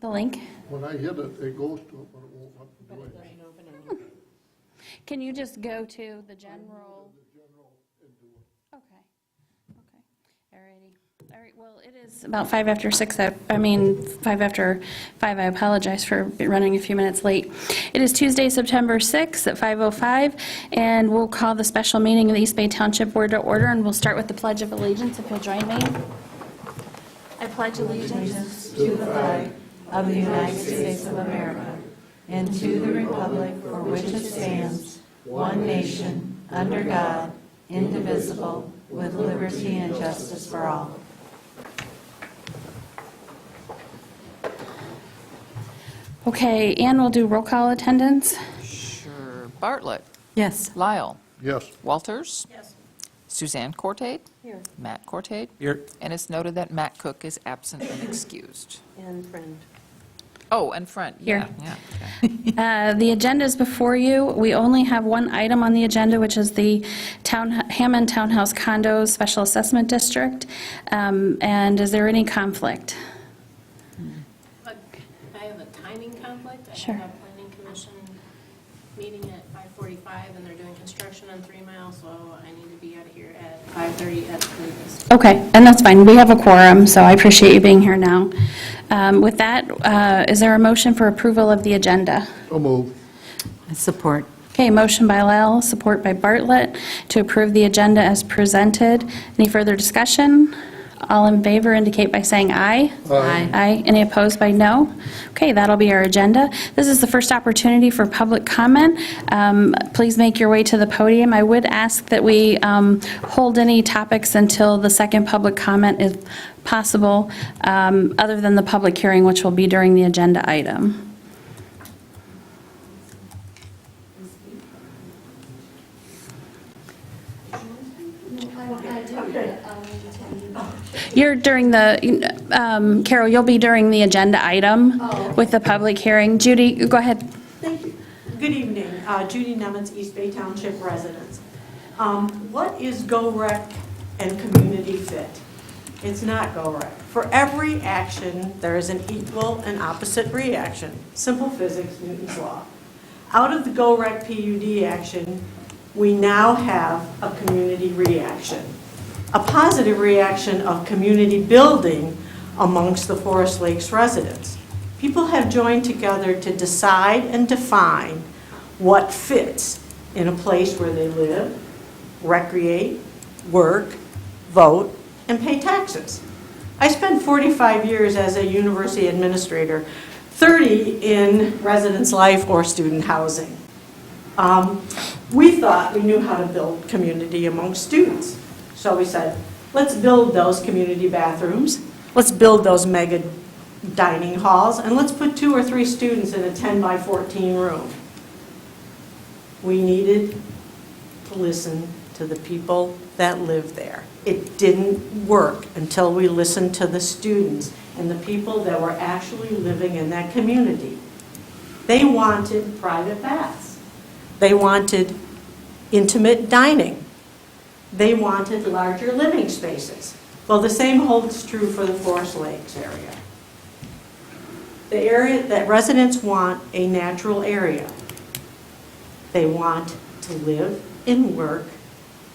The link? When I hit it, it goes to it, but it won't let me do it. Can you just go to the general? Okay, okay, alrighty. All right, well, it is about 5 after 6, 5 after 5, I apologize for running a few minutes late. It is Tuesday, September 6th at 5:05, and we'll call the special meeting of the East Bay Township Board to order, and we'll start with the Pledge of Allegiance, if you'll join me. I pledge allegiance To the flag of the United States of America and to the republic for which it stands, one nation, under God, indivisible, with liberty and justice for all. Okay, Ann will do roll call attendance. Sure. Bartlett. Yes. Lyle. Yes, Walters. Yes. Suzanne Cortate. Here. Matt Cortate. Here. And it's noted that Matt Cook is absent and excused. And friend. Oh, and front. Here. Yeah. Okay. The agenda is before you. We only have one item on the agenda, which is the Hammond Townhouse Condos Special Assessment District. And is there any conflict? I have a timing conflict. Sure. I have a planning commission meeting at 5:45, and they're doing construction on 3 Mile, so I need to be out of here at 5:30 at the latest. Okay, and that's fine. We have a quorum, so I appreciate you being here now. With that, is there a motion for approval of the agenda? so move. Support. Okay, motion by Lyle, support by Bartlett, to approve the agenda as presented. Any further discussion? All in favor indicate by saying aye. Aye. Aye. Any opposed by no? Okay, that'll be our agenda. This is the first opportunity for public comment. Please make your way to the podium. I would ask that we hold any topics until the second public comment if possible, other than the public hearing, which will be during the agenda item. You're during the, Carol, you'll be during the agenda item with the public hearing. Judy, go ahead. Thank you. Good evening. Judy Nemitz, East Bay Township residents. What is GO-REC and community fit? It's not GO-REC. For every action, there is an equal and opposite reaction. Simple physics, Newton's law. Out of the GO-REC PUD action, we now have a community reaction. A positive reaction of community building amongst the Forest Lakes residents. People have joined together to decide and define what fits in a place where they live, recreate, work, vote, and pay taxes. I spent 45 years as a university administrator, 30 in residence life or student housing. We thought we knew how to build community among students. So we said, let's build those community bathrooms, let's build those mega dining halls, and let's put 2 or 3 students in a 10 by 14 room. We needed to listen to the people that live there. It didn't work until we listened to the students and the people that were actually living in that community. They wanted private baths. They wanted intimate dining. They wanted larger living spaces. Well, the same holds true for the Forest Lakes area. The area that residents want a natural area. They want to live and work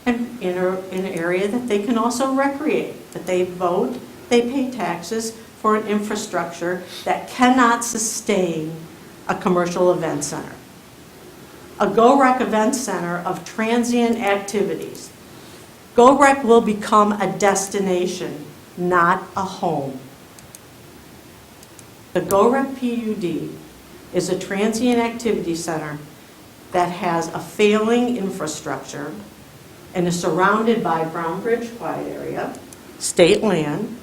in an area that they can also recreate, that they vote, they pay taxes for an infrastructure that cannot sustain a commercial event center. A GO-REC event center of transient activities. GO-REC will become a destination, not a home. The GO-REC PUD is a transient activity center that has a failing infrastructure and is surrounded by Brown Bridge Quiet Area, state land,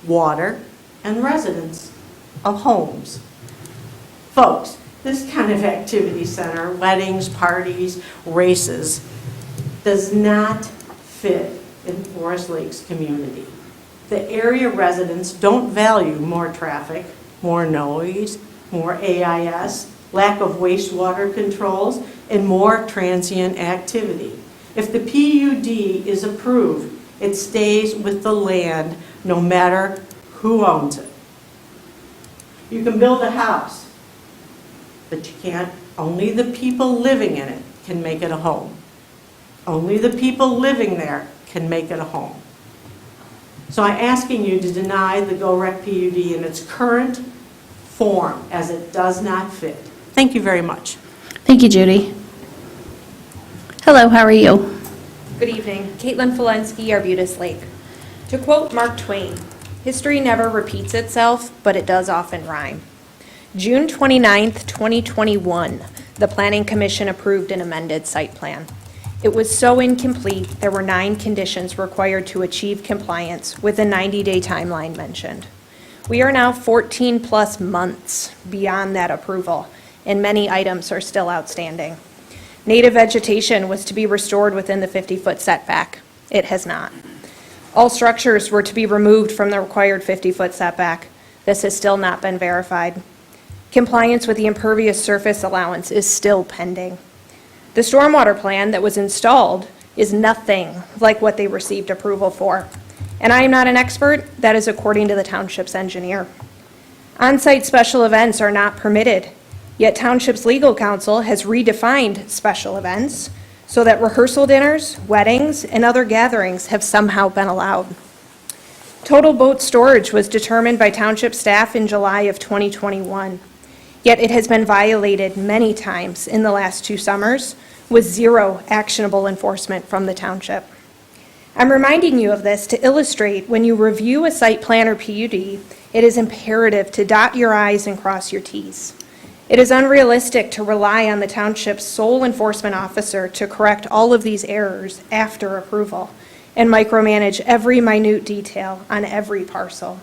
water, and residents of homes. Folks, this kind of activity center, weddings, parties, races, does not fit in Forest Lakes community. The area residents don't value more traffic, more noise, more AIS, lack of wastewater controls, and more transient activity. If the PUD is approved, it stays with the land no matter who owns it. You can build a house, but you can't, only the people living in it can make it a home. Only the people living there can make it a home. So I'm asking you to deny the GO-REC PUD in its current form, as it does not fit. Thank you very much. Thank you, Judy. Hello, how are you? Good evening. Caitlin Falensky, Arbutus Lake. To quote Mark Twain, history never repeats itself, but it does often rhyme. June 29th, 2021, the Planning Commission approved an amended site plan. It was so incomplete, there were 9 conditions required to achieve compliance with the 90-day timeline mentioned. We are now 14-plus months beyond that approval, and many items are still outstanding. Native vegetation was to be restored within the 50-foot setback. It has not. All structures were to be removed from the required 50-foot setback. This has still not been verified. Compliance with the impervious surface allowance is still pending. The stormwater plan that was installed is nothing like what they received approval for. And I am not an expert, that is according to the township's engineer. On-site special events are not permitted, yet Township's legal counsel has redefined special events so that rehearsal dinners, weddings, and other gatherings have somehow been allowed. Total boat storage was determined by Township staff in July of 2021, yet it has been violated many times in the last 2 summers with 0 actionable enforcement from the Township. I'm reminding you of this to illustrate when you review a site plan or PUD, it is imperative to dot your I's and cross your T's. It is unrealistic to rely on the Township's sole enforcement officer to correct all of these errors after approval and micromanage every minute detail on every parcel.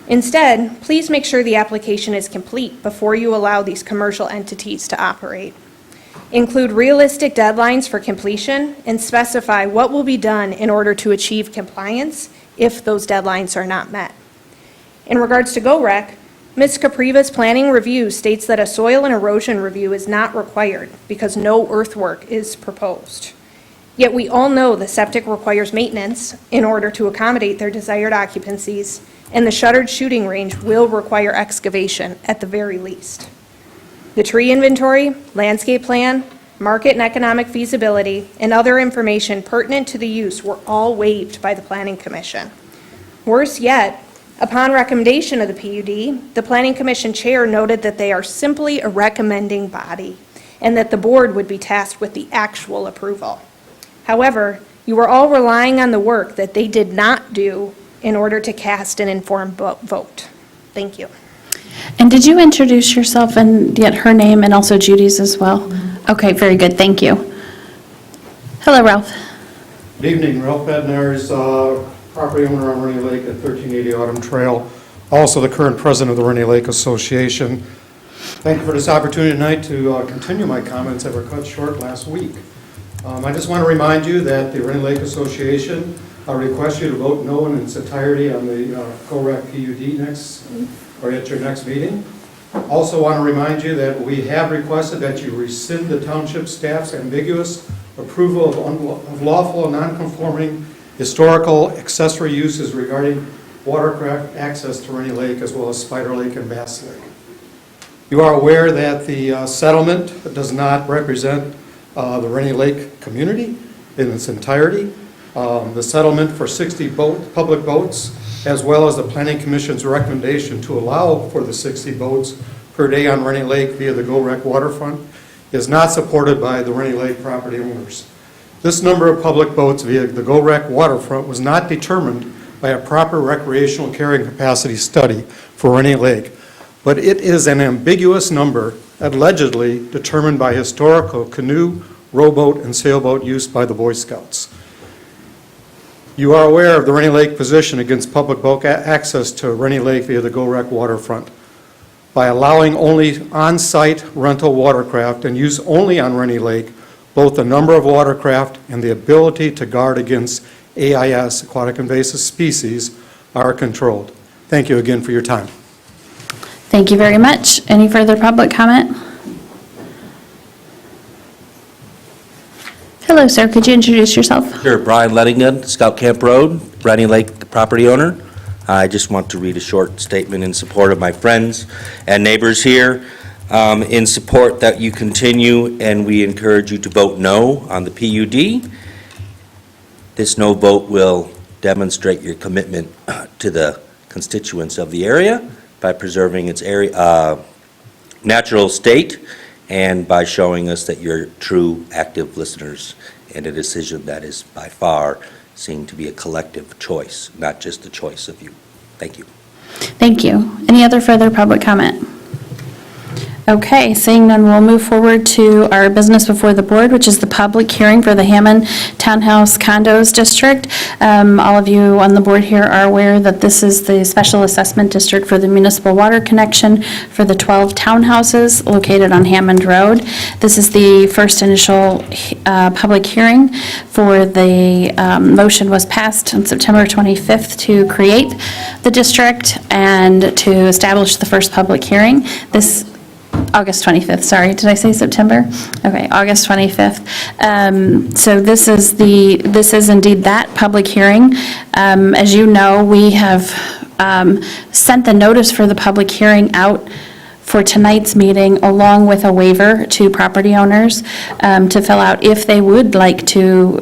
Instead, please make sure the application is complete before you allow these commercial entities to operate. Include realistic deadlines for completion and specify what will be done in order to achieve compliance if those deadlines are not met. In regards to GO-REC, Ms. Capriva's planning review states that a soil and erosion review is not required because no earthwork is proposed. Yet we all know the septic requires maintenance in order to accommodate their desired occupancies, and the shuttered shooting range will require excavation at the very least. The tree inventory, landscape plan, market and economic feasibility, and other information pertinent to the use were all waived by the Planning Commission. Worse yet, upon recommendation of the PUD, the Planning Commission chair noted that they are simply a recommending body and that the board would be tasked with the actual approval. However, you are all relying on the work that they did not do in order to cast an informed vote. Thank you. And did you introduce yourself and get her name and also Judy's as well? Okay, very good, thank you. Hello, Ralph. Good evening, Ralph Bednar's property owner on Rainy Lake at 1380 Autumn Trail, also the current president of the Rainy Lake Association. Thank you for this opportunity tonight to continue my comments that were cut short last week. I just want to remind you that the Rainy Lake Association requests you to vote no in its entirety on the GO-REC PUD at your next meeting. Also want to remind you that we have requested that you rescind the township staff's ambiguous approval of lawful and non-conforming historical accessory uses regarding watercraft access to Rainy Lake as well as Spider Lake and Bass Lake. You are aware that the settlement does not represent the Rainy Lake community in its entirety. The settlement for 60 public boats, as well as the Planning Commission's recommendation to allow for the 60 boats per day on Rainy Lake via the GO-REC waterfront, is not supported by the Rainy Lake property owners. This number of public boats via the GO-REC waterfront was not determined by a proper recreational carrying capacity study for Rainy Lake, but it is an ambiguous number allegedly determined by historical canoe, rowboat, and sailboat use by the Boy Scouts. You are aware of the Rainy Lake position against public boat access to Rainy Lake via the GO-REC waterfront. By allowing only on-site rental watercraft and use only on Rainy Lake, both the number of watercraft and the ability to guard against AIS, aquatic invasive species, are controlled. Thank you again for your time. Thank you very much. Any further public comment? Hello, sir. Could you introduce yourself? Sure, Brian Lettington, Scout Camp Road, Rainy Lake property owner. I just want to read a short statement in support of my friends and neighbors here, in support that you continue, and we encourage you to vote no on the PUD. This no vote will demonstrate your commitment to the constituents of the area by preserving its area, natural state, and by showing us that you're true, active listeners in a decision that is by far seen to be a collective choice, not just the choice of you. Thank you. Thank you. Any other further public comment? Okay, seeing none, we'll move forward to our business before the board, which is the public hearing for the Hammond Townhouse Condos District. All of you on the board here are aware that this is the special assessment district for the municipal water connection for the 12 townhouses located on Hammond Road. This is the first initial public hearing for the motion was passed on September 25th to create the district and to establish the first public hearing. August 25th, sorry, did I say September? Okay, August 25th. So this is indeed that public hearing. As you know, we have sent the notice for the public hearing out for tonight's meeting, along with a waiver to property owners to fill out if they would like to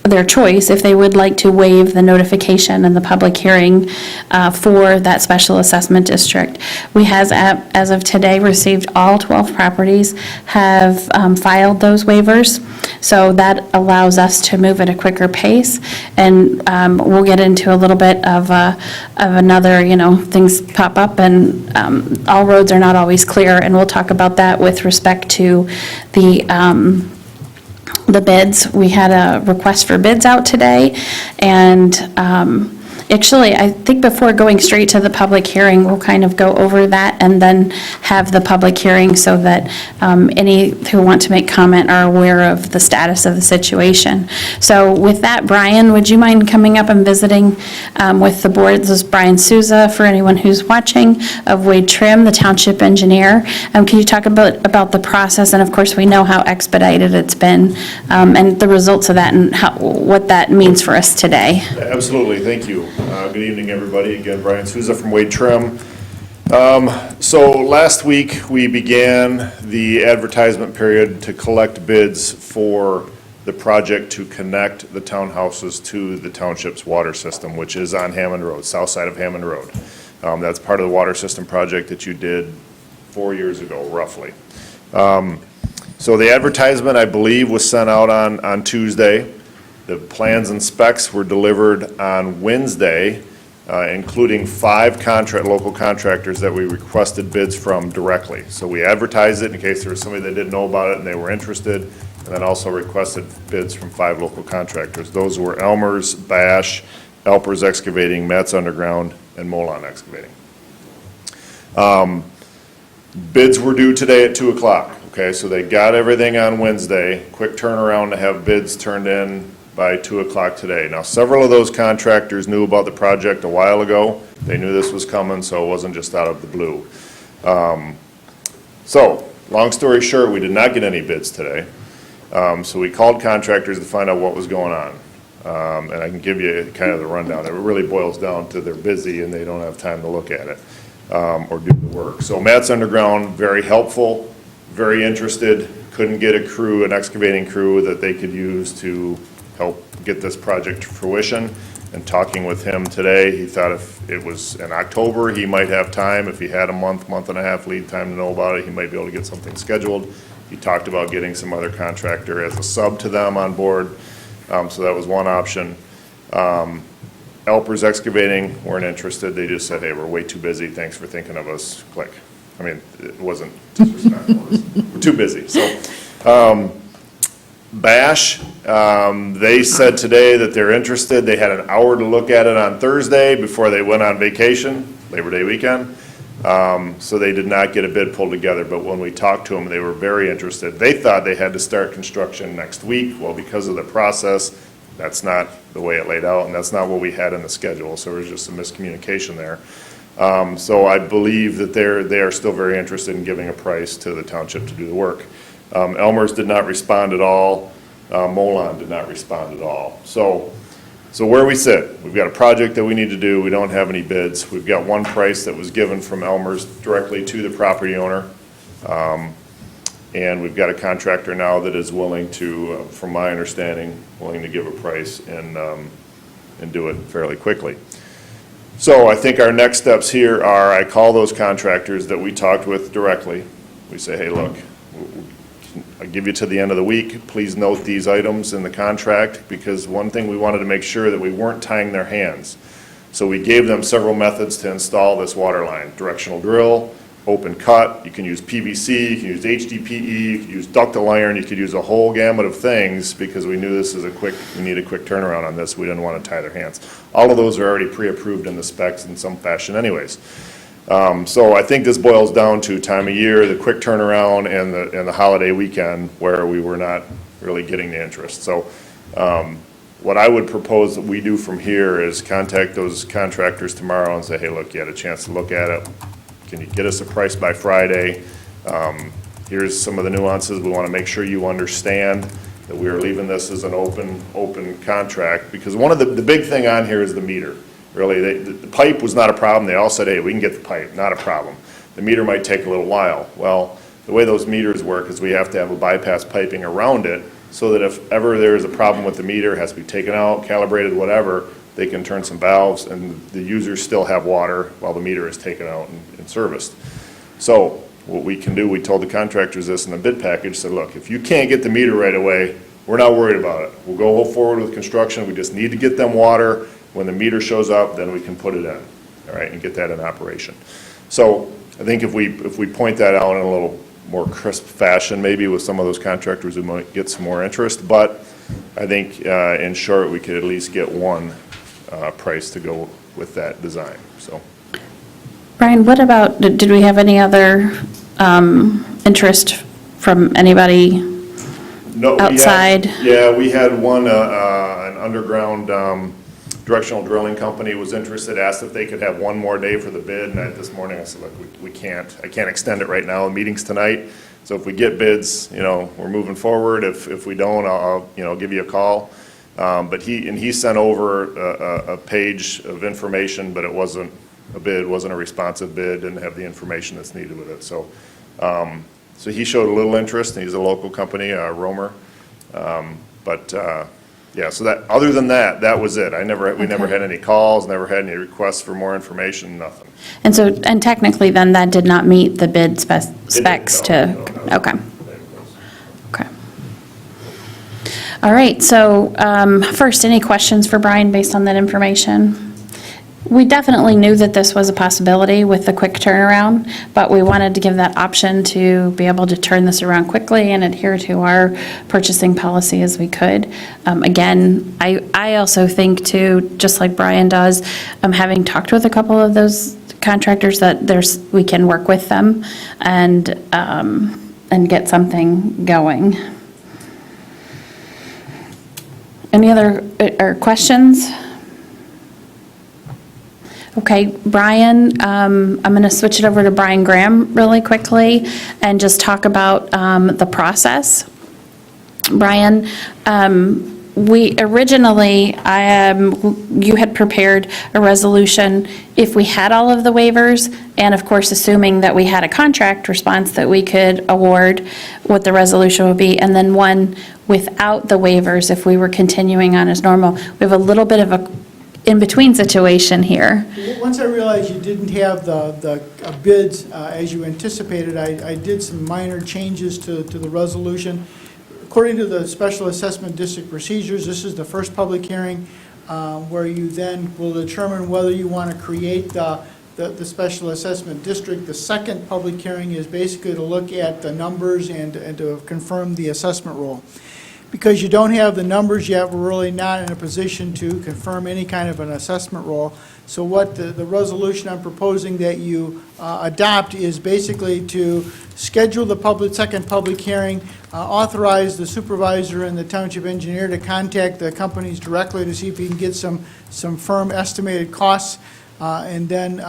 their choice, if they would like to waive the notification and the public hearing for that special assessment district. We has, as of today, received all 12 properties have filed those waivers, so that allows us to move at a quicker pace, and we'll get into a little bit of another, things pop up, and all roads are not always clear, and we'll talk about that with respect to the bids. We had a request for bids out today, and actually, I think before going straight to the public hearing, we'll kind of go over that and then have the public hearing so that any who want to make comment are aware of the status of the situation. So with that, Brian, would you mind coming up and visiting with the board? This is Brian Souza, for anyone who's watching, of Wade Trim, the township engineer. Can you talk about the process? And of course, we know how expedited it's been, and the results of that, and what that means for us today. Absolutely, thank you. Good evening, everybody. Again, Brian Souza from Wade Trim. So last week, we began the advertisement period to collect bids for the project to connect the townhouses to the township's water system, which is on Hammond Road, south side of Hammond Road. That's part of the water system project that you did 4 years ago, roughly. So the advertisement, I believe, was sent out on Tuesday. The plans and specs were delivered on Wednesday, including 5 local contractors that we requested bids from directly. So we advertised it in case there was somebody that didn't know about it and they were interested, and then also requested bids from 5 local contractors. Those were Elmer's, Bash, Alpers Excavating, Matt's Underground, and Molon Excavating. Bids were due today at 2 o'clock. Okay, so they got everything on Wednesday. Quick turnaround to have bids turned in by 2 o'clock today. Now, several of those contractors knew about the project a while ago. They knew this was coming, so it wasn't just out of the blue. So, long story short, we did not get any bids today. So we called contractors to find out what was going on. And I can give you kind of the rundown. It really boils down to they're busy and they don't have time to look at it or do the work. So Matt's Underground, very helpful, very interested, couldn't get a crew, an excavating crew that they could use to help get this project to fruition. And talking with him today, he thought if it was in October, he might have time. If he had a month and a half lead time to know about it, he might be able to get something scheduled. He talked about getting some other contractor as a sub to them on board. So that was one option. Alpers Excavating weren't interested. They just said, hey, we're way too busy. Thanks for thinking of us. Click. I mean, it wasn't disrespectful. We're too busy. So Bash, they said today that they're interested. They had an hour to look at it on Thursday before they went on vacation, Labor Day weekend. So they did not get a bid pulled together, but when we talked to them, they were very interested. They thought they had to start construction next week. Well, because of the process, that's not the way it laid out, and that's not what we had in the schedule, so there was just some miscommunication there. So I believe that they are still very interested in giving a price to the township to do the work. Elmer's did not respond at all. Molon did not respond at all. So So where we sit, we've got a project that we need to do, we don't have any bids. We've got one price that was given from Elmer's directly to the property owner. And we've got a contractor now that is willing to, from my understanding, willing to give a price and do it fairly quickly. So I think our next steps here are, I call those contractors that we talked with directly. We say, hey, look, I'll give you to the end of the week. Please note these items in the contract, because one thing we wanted to make sure that we weren't tying their hands. So we gave them several methods to install this water line. Directional drill, open cut, you can use PVC, you can use HDPE, you can use ductile iron, you could use a whole gamut of things, because we knew this is we need a quick turnaround on this. We didn't want to tie their hands. All of those are already pre-approved in the specs in some fashion anyways. So I think this boils down to time of year, the quick turnaround, and the holiday weekend where we were not really getting the interest. So what I would propose that we do from here is contact those contractors tomorrow and say, hey, look, you had a chance to look at it. Can you get us a price by Friday? Here's some of the nuances. We want to make sure you understand that we are leaving this as an open contract, because one of the big thing on here is the meter. Really, the pipe was not a problem. They all said, hey, we can get the pipe, not a problem. The meter might take a little while. Well, the way those meters work is we have to have a bypass piping around it, so that if ever there is a problem with the meter, it has to be taken out, calibrated, whatever, they can turn some valves and the users still have water while the meter is taken out and serviced. So what we can do, we told the contractors this in the bid package, said, look, if you can't get the meter right away, we're not worried about it. We'll go forward with construction. We just need to get them water. When the meter shows up, then we can put it in, all right, and get that in operation. So I think if we point that out in a little more crisp fashion, maybe with some of those contractors, we might get some more interest. But I think in short, we could at least get one price to go with that design. So, Brian, what about, did we have any other interest from anybody no, outside? We had one, an underground directional drilling company was interested, asked if they could have one more day for the bid, and this morning I said, look, we can't. I can't extend it right now. The meeting's tonight, so if we get bids, we're moving forward. If we don't, I'll give you a call. But he sent over a page of information, but it wasn't a bid, wasn't a responsive bid, didn't have the information that's needed with it. So, so he showed a little interest, and he's a local company, Romer. Yeah, so that, other than that, that was it. We never had any calls, never had any requests for more information, nothing. And so, and technically then that did not meet the bid specs to, okay. Okay. All right, so first, any questions for Brian based on that information? We definitely knew that this was a possibility with the quick turnaround, but we wanted to give that option to be able to turn this around quickly and adhere to our purchasing policy as we could. Again, I also think too, just like Brian does, having talked with a couple of those contractors, that we can work with them and get something going. Any other questions? Okay, Brian, I'm going to switch it over to Brian Graham really quickly and just talk about the process. Brian, we originally, you had prepared a resolution if we had all of the waivers, and of course, assuming that we had a contract response that we could award, what the resolution would be, and then one without the waivers if we were continuing on as normal. We have a little bit of a in-between situation here. Once I realized you didn't have the bids as you anticipated, I did some minor changes to the resolution. According to the Special Assessment District procedures, this is the first public hearing where you then will determine whether you want to create the Special Assessment District. The second public hearing is basically to look at the numbers and to confirm the assessment rule. Because you don't have the numbers yet, we're really not in a position to confirm any kind of an assessment role. So what the resolution I'm proposing that you adopt is basically to schedule the second public hearing, authorize the supervisor and the township engineer to contact the companies directly to see if you can get some firm estimated costs. And then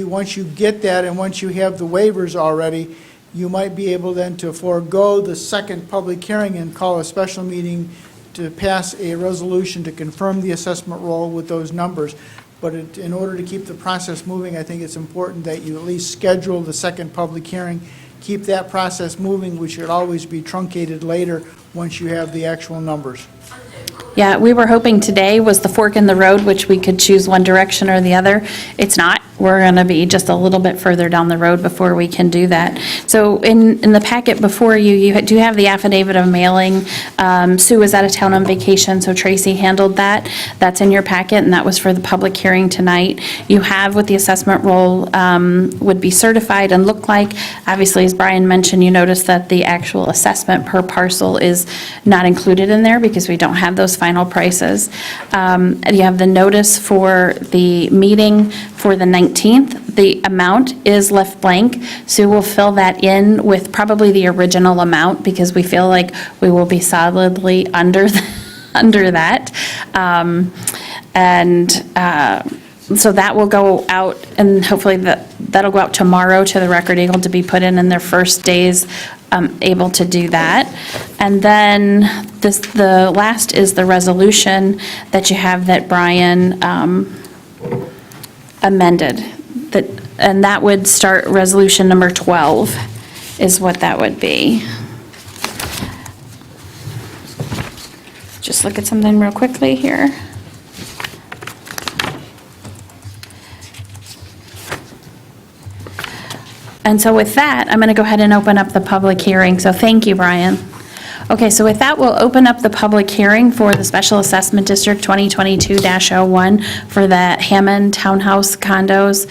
once you get that and once you have the waivers already, you might be able then to forego the second public hearing and call a special meeting to pass a resolution to confirm the assessment roll with those numbers. But in order to keep the process moving, I think it's important that you at least schedule the second public hearing, keep that process moving, which should always be truncated later once you have the actual numbers. Yeah, we were hoping today was the fork in the road, which we could choose one direction or the other. It's not. We're going to be just a little bit further down the road before we can do that. So in the packet before you, you do have the affidavit of mailing. Sue was out of town on vacation, so Tracy handled that. That's in your packet, and that was for the public hearing tonight. You have what the assessment roll would be certified and look like. Obviously, as Brian mentioned, you notice that the actual assessment per parcel is not included in there because we don't have those final prices. And you have the notice for the meeting for the 19th. The amount is left blank. Sue will fill that in with probably the original amount because we feel like we will be solidly under that. So that will go out, and hopefully that'll go out tomorrow to the Record Eagle to be put in their first days able to do that. And then the last is the resolution that you have that Brian amended. And that would start resolution number 12 is what that would be. Just look at something real quickly here. And so with that, I'm going to go ahead and open up the public hearing. So thank you, Brian. Okay, so with that, we'll open up the public hearing for the Special Assessment District 2022-01 for the Hammond Townhouse Condos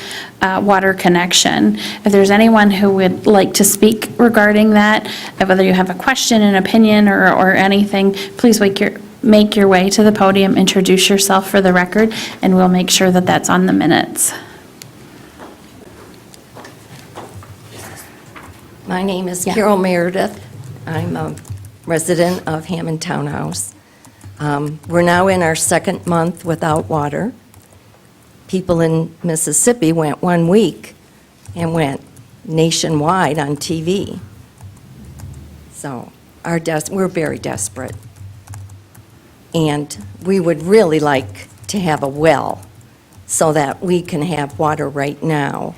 water connection. If there's anyone who would like to speak regarding that, whether you have a question, an opinion, or anything, please make your way to the podium, introduce yourself for the record, and we'll make sure that that's on the minutes. My name is Carol Meredith. I'm a resident of Hammond Townhouse. We're now in our second month without water. People in Mississippi went 1 week and went nationwide on TV. So we're very desperate. And we would really like to have a well so that we can have water right now.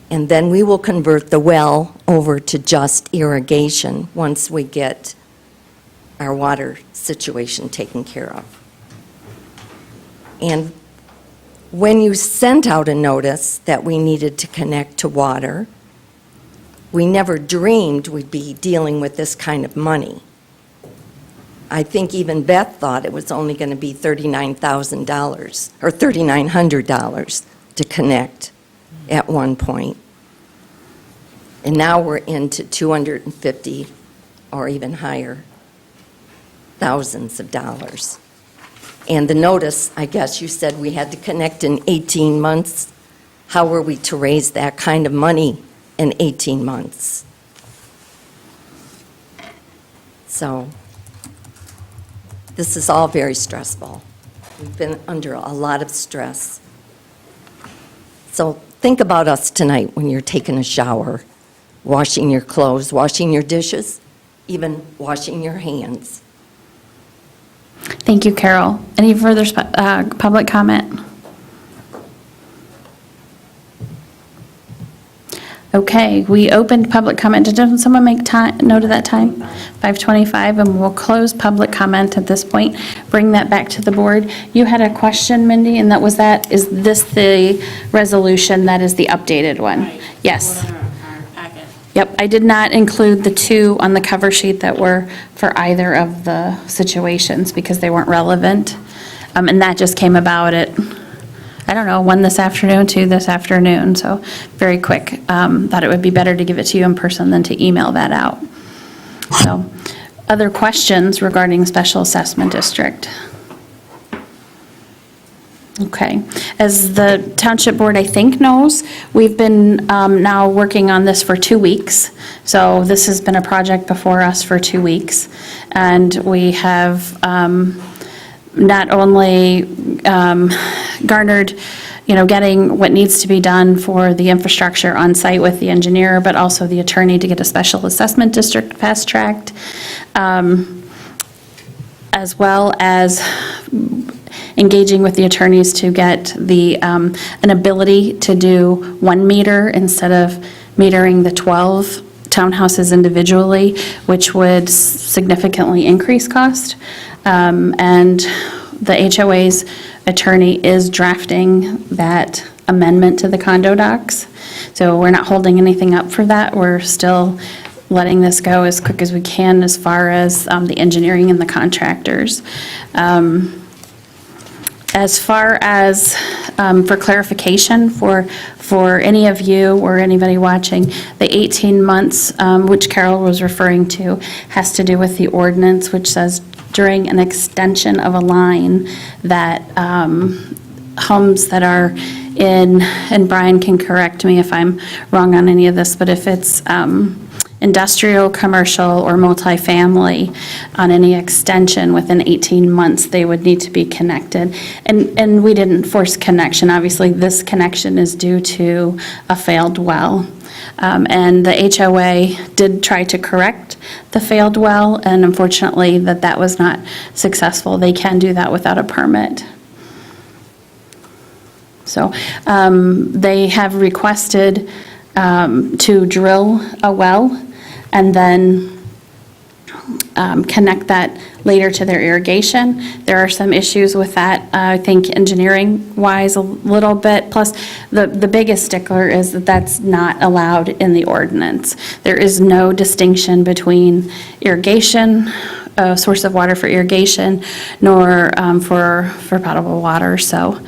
And then we will convert the well over to just irrigation once we get our water situation taken care of. And when you sent out a notice that we needed to connect to water, we never dreamed we'd be dealing with this kind of money. I think even Beth thought it was only going to be $39,000 or $3,900 to connect at one point. And now we're into 250 or even higher thousands of dollars. And the notice, I guess you said we had to connect in 18 months. How were we to raise that kind of money in 18 months? So this is all very stressful. We've been under a lot of stress. So think about us tonight when you're taking a shower, washing your clothes, washing your dishes, even washing your hands. Thank you, Carol. Any further public comment? Okay, we opened public comment. Did someone make note of that time? 5:25, and we'll close public comment at this point. Bring that back to the board. You had a question, Mindy, and is this the resolution that is the updated one? Right. Yes. What are our packet? Yep, I did not include the two on the cover sheet that were for either of the situations because they weren't relevant. And that just came about at, I don't know, 1 this afternoon, 2 this afternoon, so very quick. Thought it would be better to give it to you in person than to email that out. So, other questions regarding Special Assessment District? Okay. As the Township Board, I think, knows, we've been now working on this for 2 weeks. So this has been a project before us for 2 weeks. And we have not only garnered, getting what needs to be done for the infrastructure on site with the engineer, but also the attorney to get a Special Assessment District fast-tracked. as well as engaging with the attorneys to get an ability to do 1 meter instead of metering the 12 townhouses individually, which would significantly increase cost. And the HOA's attorney is drafting that amendment to the condo docs. So we're not holding anything up for that. We're still letting this go as quick as we can as far as the engineering and the contractors. As far as, for clarification, for any of you or anybody watching, the 18 months, which Carol was referring to, has to do with the ordinance, which says during an extension of a line that homes that are in, and Brian can correct me if I'm wrong on any of this, but if it's industrial, commercial, or multifamily on any extension within 18 months, they would need to be connected. And we didn't force connection. Obviously, this connection is due to a failed well. And the HOA did try to correct the failed well, and unfortunately, that was not successful. They can do that without a permit. So they have requested to drill a well and then connect that later to their irrigation. There are some issues with that, I think engineering-wise a little bit, plus the biggest stickler is that that's not allowed in the ordinance. There is no distinction between irrigation, a source of water for irrigation, nor for potable water, so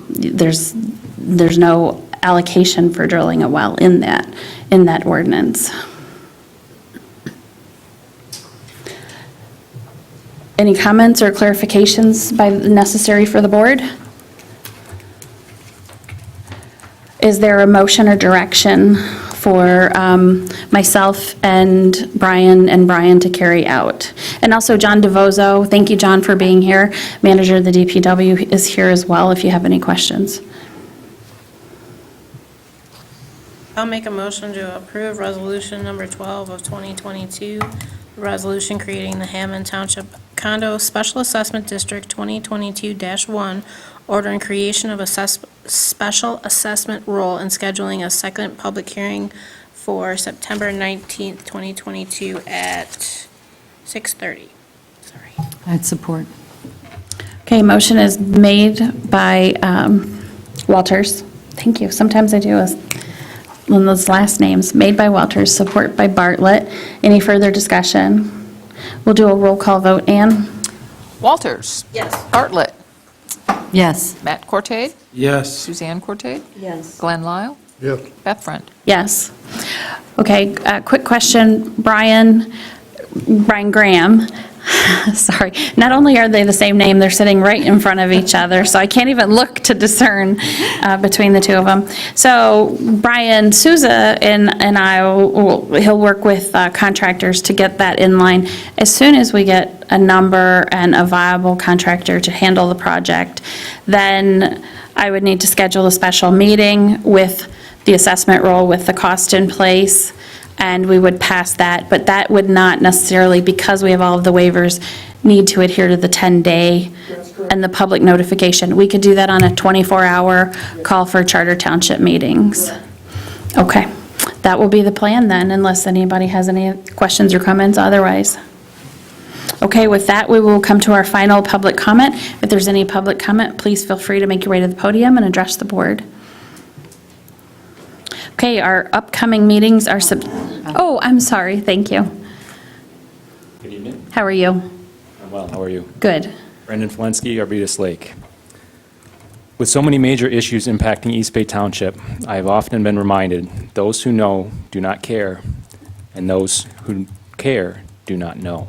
there's no allocation for drilling a well in that ordinance. Any comments or clarifications necessary for the board? Is there a motion or direction for myself and Brian to carry out? And also John DeVozo, thank you, John, for being here. Manager of the DPW is here as well if you have any questions. I'll make a motion to approve resolution number 12 of 2022, resolution creating the Hammond Township Condo Special Assessment District 2022-1, ordering creation of a special assessment role and scheduling a second public hearing for September 19th, 2022 at 6:30. Sorry. I'd support. Okay, motion is made by Walters. Thank you. Sometimes I do one of those last names. Made by Walters, support by Bartlett. Any further discussion? We'll do a roll call vote. Ann? Walters. Yes. Bartlett. Yes. Matt Cortade. Yes. Suzanne Cortade. Yes. Glenn Lyle. Yes. Beth Friend. Yes. Okay, quick question. Brian Graham, sorry, not only are they the same name, they're sitting right in front of each other, so I can't even look to discern between the two of them. So Brian Souza and he'll work with contractors to get that in line. As soon as we get a number and a viable contractor to handle the project, then I would need to schedule a special meeting with the assessment role with the cost in place, and we would pass that, but that would not necessarily, because we have all of the waivers, need to adhere to the 10-day and the public notification. We could do that on a 24-hour call for charter township meetings. Okay, that will be the plan then, unless anybody has any questions or comments otherwise. Okay, with that, we will come to our final public comment. If there's any public comment, please feel free to make your way to the podium and address the board. Okay, our upcoming meetings are, oh, I'm sorry, thank you. Good evening. How are you? I'm well. How are you? Good. Brendan Flensky, Arbutus Lake. With so many major issues impacting East Bay Township, I have often been reminded, those who know do not care, and those who care do not know.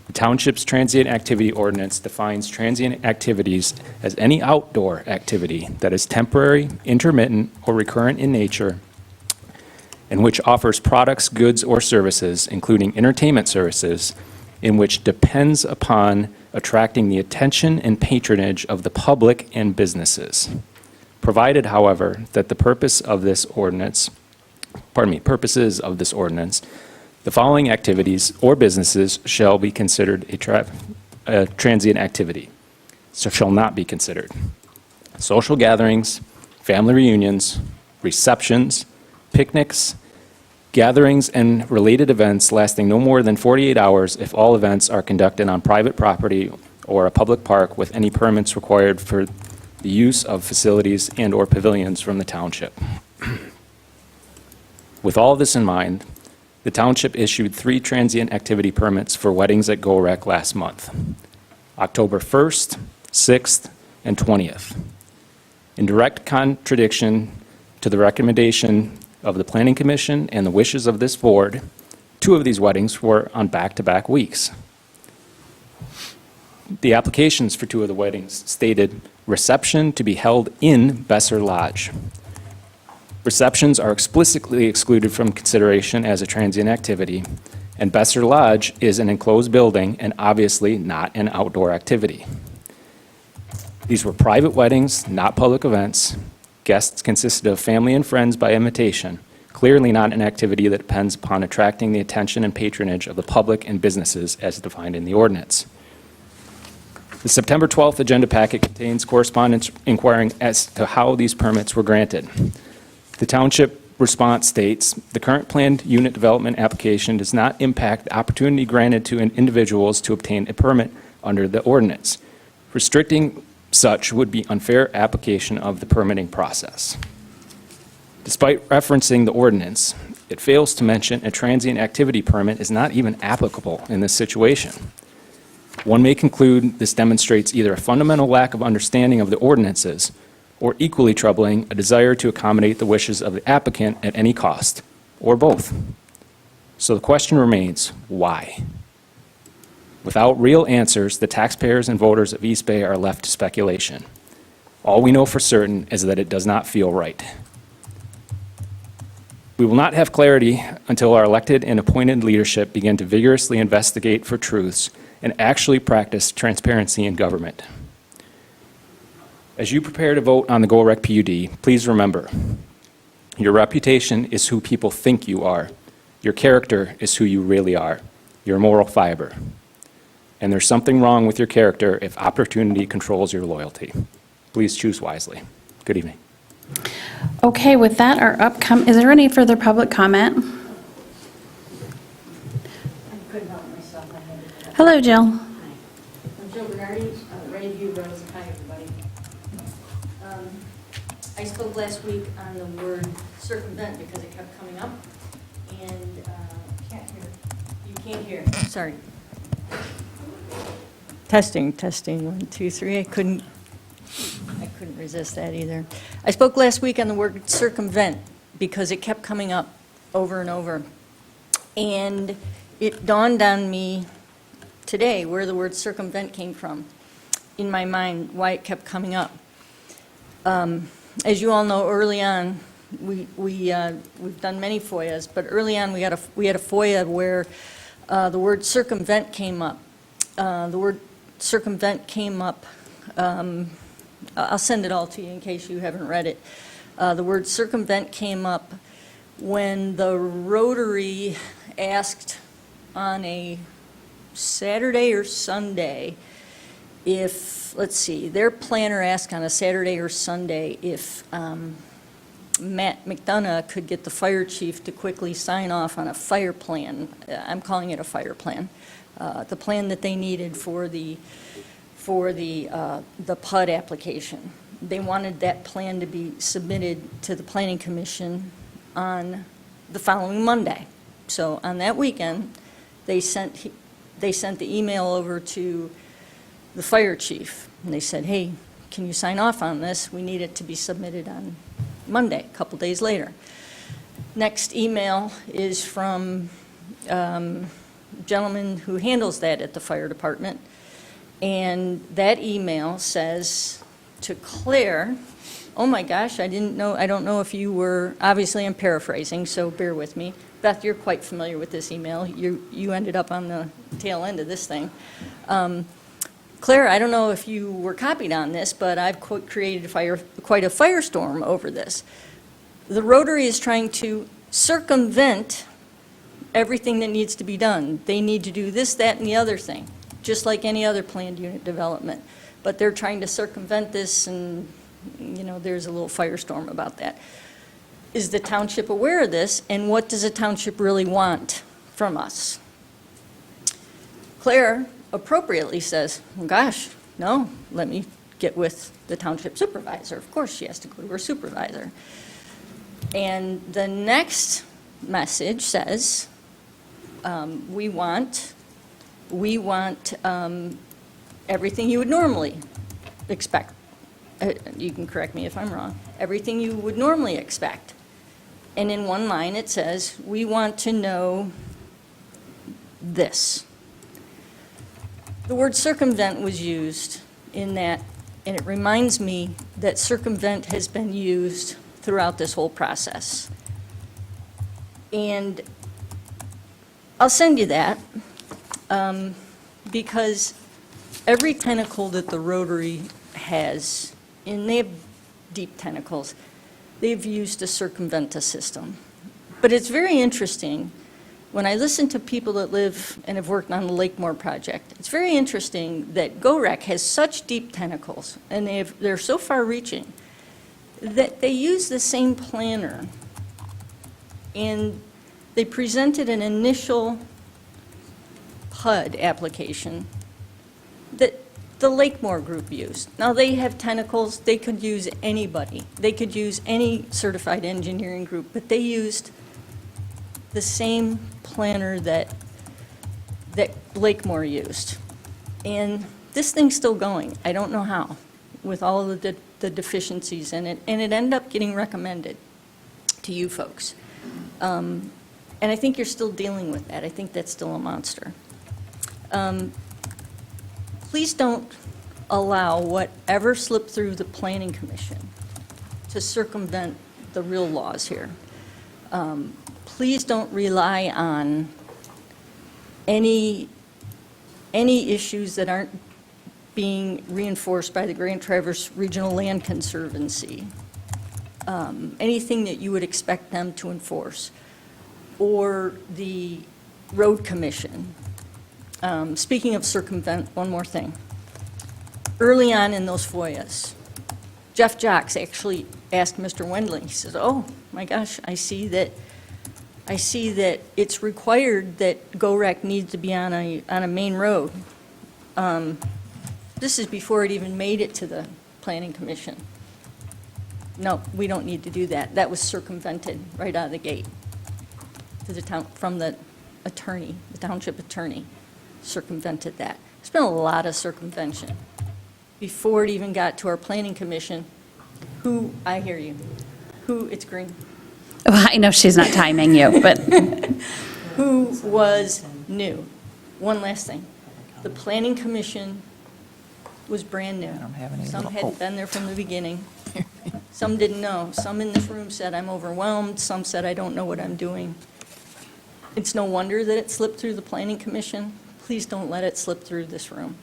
The Township's Transient Activity Ordinance defines transient activities as any outdoor activity that is temporary, intermittent, or recurrent in nature, and which offers products, goods, or services, including entertainment services, in which depends upon attracting the attention and patronage of the public and businesses. Provided, however, that the purposes of this ordinance The following activities or businesses shall be considered a transient activity, so shall not be considered. Social gatherings, family reunions, receptions, picnics, gatherings and related events lasting no more than 48 hours if all events are conducted on private property or a public park with any permits required for the use of facilities and/or pavilions from the township. With all this in mind, the township issued 3 transient activity permits for weddings at GoRec last month, October 1st, 6th, and 20th. In direct contradiction to the recommendation of the Planning Commission and the wishes of this board, 2 of these weddings were on back-to-back weeks. The applications for 2 of the weddings stated reception to be held in Besser Lodge. Receptions are explicitly excluded from consideration as a transient activity, and Besser Lodge is an enclosed building and obviously not an outdoor activity. These were private weddings, not public events. Guests consisted of family and friends by invitation, clearly not an activity that depends upon attracting the attention and patronage of the public and businesses as defined in the ordinance. The September 12th agenda packet contains correspondence inquiring as to how these permits were granted. The township response states, the current planned unit development application does not impact the opportunity granted to individuals to obtain a permit under the ordinance. Restricting such would be unfair application of the permitting process. Despite referencing the ordinance, it fails to mention a transient activity permit is not even applicable in this situation. One may conclude this demonstrates either a fundamental lack of understanding of the ordinances or equally troubling, a desire to accommodate the wishes of the applicant at any cost, or both. So the question remains, why? Without real answers, the taxpayers and voters of East Bay are left to speculation. All we know for certain is that it does not feel right. We will not have clarity until our elected and appointed leadership begin to vigorously investigate for truths and actually practice transparency in government. As you prepare to vote on the GoRec PUD, please remember, your reputation is who people think you are. Your character is who you really are, your moral fiber. And there's something wrong with your character if opportunity controls your loyalty. Please choose wisely. Good evening. Okay, with that, is there any further public comment? Hello, Jill. I'm Jill Bernardi, Ready View Rose. Hi, everybody. I spoke last week on the word circumvent because it kept coming up, and can't hear. You can't hear. Sorry. Testing, 1, 2, 3. I couldn't resist that either. I spoke last week on the word circumvent because it kept coming up over and over, and it dawned on me today where the word circumvent came from in my mind, why it kept coming up. As you all know, early on, we've done many FOIAs, but early on we had a FOIA where the word circumvent came up. The word circumvent came up. I'll send it all to you in case you haven't read it. The word circumvent came up when the Rotary asked on a Saturday or Sunday if, let's see, their planner asked on a Saturday or Sunday if Matt McDonough could get the fire chief to quickly sign off on a fire plan. I'm calling it a fire plan. The plan that they needed for the PUD application. They wanted that plan to be submitted to the Planning Commission on the following Monday. So on that weekend, they sent the email over to the fire chief, and they said, hey, can you sign off on this? We need it to be submitted on Monday, a couple days later. Next email is from a gentleman who handles that at the fire department, and that email says to Claire, oh my gosh, I don't know if you were, obviously I'm paraphrasing, so bear with me. Beth, you're quite familiar with this email. You ended up on the tail end of this thing. Claire, I don't know if you were copied on this, but I've created quite a firestorm over this. The Rotary is trying to circumvent everything that needs to be done. They need to do this, that, and the other thing, just like any other planned unit development. But they're trying to circumvent this, and, there's a little firestorm about that. Is the township aware of this, and what does the township really want from us? Claire appropriately says, well, gosh, no, let me get with the township supervisor. Of course, she has to go to her supervisor. And the next message says, we want everything you would normally expect. You can correct me if I'm wrong. Everything you would normally expect. And in one line it says, we want to know this. The word circumvent was used in that, and it reminds me that circumvent has been used throughout this whole process. And I'll send you that, because every tentacle that the Rotary has, and they have deep tentacles, they've used to circumvent a system. But it's very interesting, when I listen to people that live and have worked on the Lakemore project, it's very interesting that GOREC has such deep tentacles, and they're so far-reaching, that they use the same planner. And they presented an initial PUD application that the Lakemore group used. Now, they have tentacles, they could use anybody. They could use any certified engineering group, but they used the same planner that Lakemore used. And this thing's still going. I don't know how, with all of the deficiencies in it, and it ended up getting recommended to you folks. And I think you're still dealing with that. I think that's still a monster. Please don't allow whatever slipped through the Planning Commission to circumvent the real laws here. Please don't rely on any issues that aren't being reinforced by the Grand Traverse Regional Land Conservancy. Anything that you would expect them to enforce, or the Road Commission. Speaking of circumvent, one more thing. Early on in those FOIAs, Jeff Jocks actually asked Mr. Wendling, he says, oh my gosh, I see that it's required that GOREC needs to be on a main road. This is before it even made it to the Planning Commission. No, we don't need to do that. That was circumvented right out of the gate to the town, from the attorney, the township attorney circumvented that. There's been a lot of circumvention before it even got to our Planning Commission. I hear you, it's green. Well, I know she's not timing you, but Who was new. One last thing. The Planning Commission was brand new. I don't have any Some little hadn't hope. been there from the beginning. Some didn't know. Some in this room said, I'm overwhelmed. Some said, I don't know what I'm doing. It's no wonder that it slipped through the Planning Commission. Please don't let it slip through this room.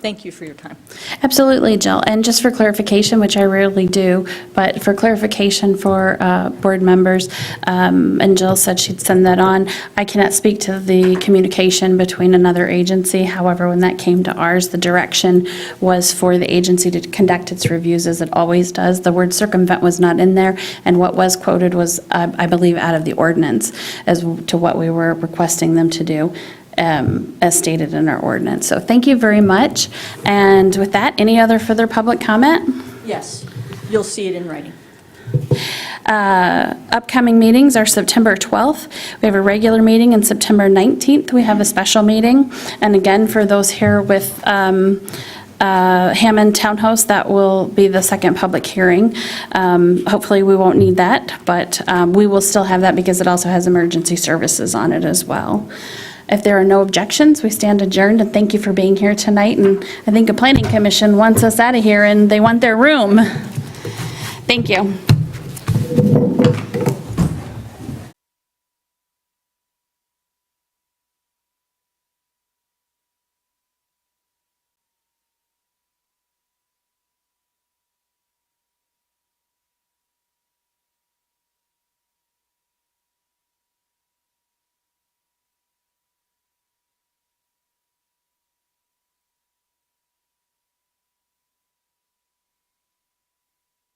Thank you for your time. absolutely, Jill. And just for clarification, which I rarely do, but for clarification for board members, and Jill said she'd send that on, I cannot speak to the communication between another agency. However, when that came to ours, the direction was for the agency to conduct its reviews as it always does. The word circumvent was not in there, and what was quoted was, I believe, out of the ordinance as to what we were requesting them to do. As stated in our ordinance. So thank you very much. And with that, any other further public comment? Yes, you'll see it in writing. Upcoming meetings are September 12th. We have a regular meeting, and September 19th, we have a special meeting. And again, for those here with Hammond Townhouse, that will be the second public hearing. Hopefully, we won't need that, but we will still have that because it also has emergency services on it as well. If there are no objections, we stand adjourned, and thank you for being here tonight. And I think the Planning Commission wants us out of here, and they want their room. Thank you.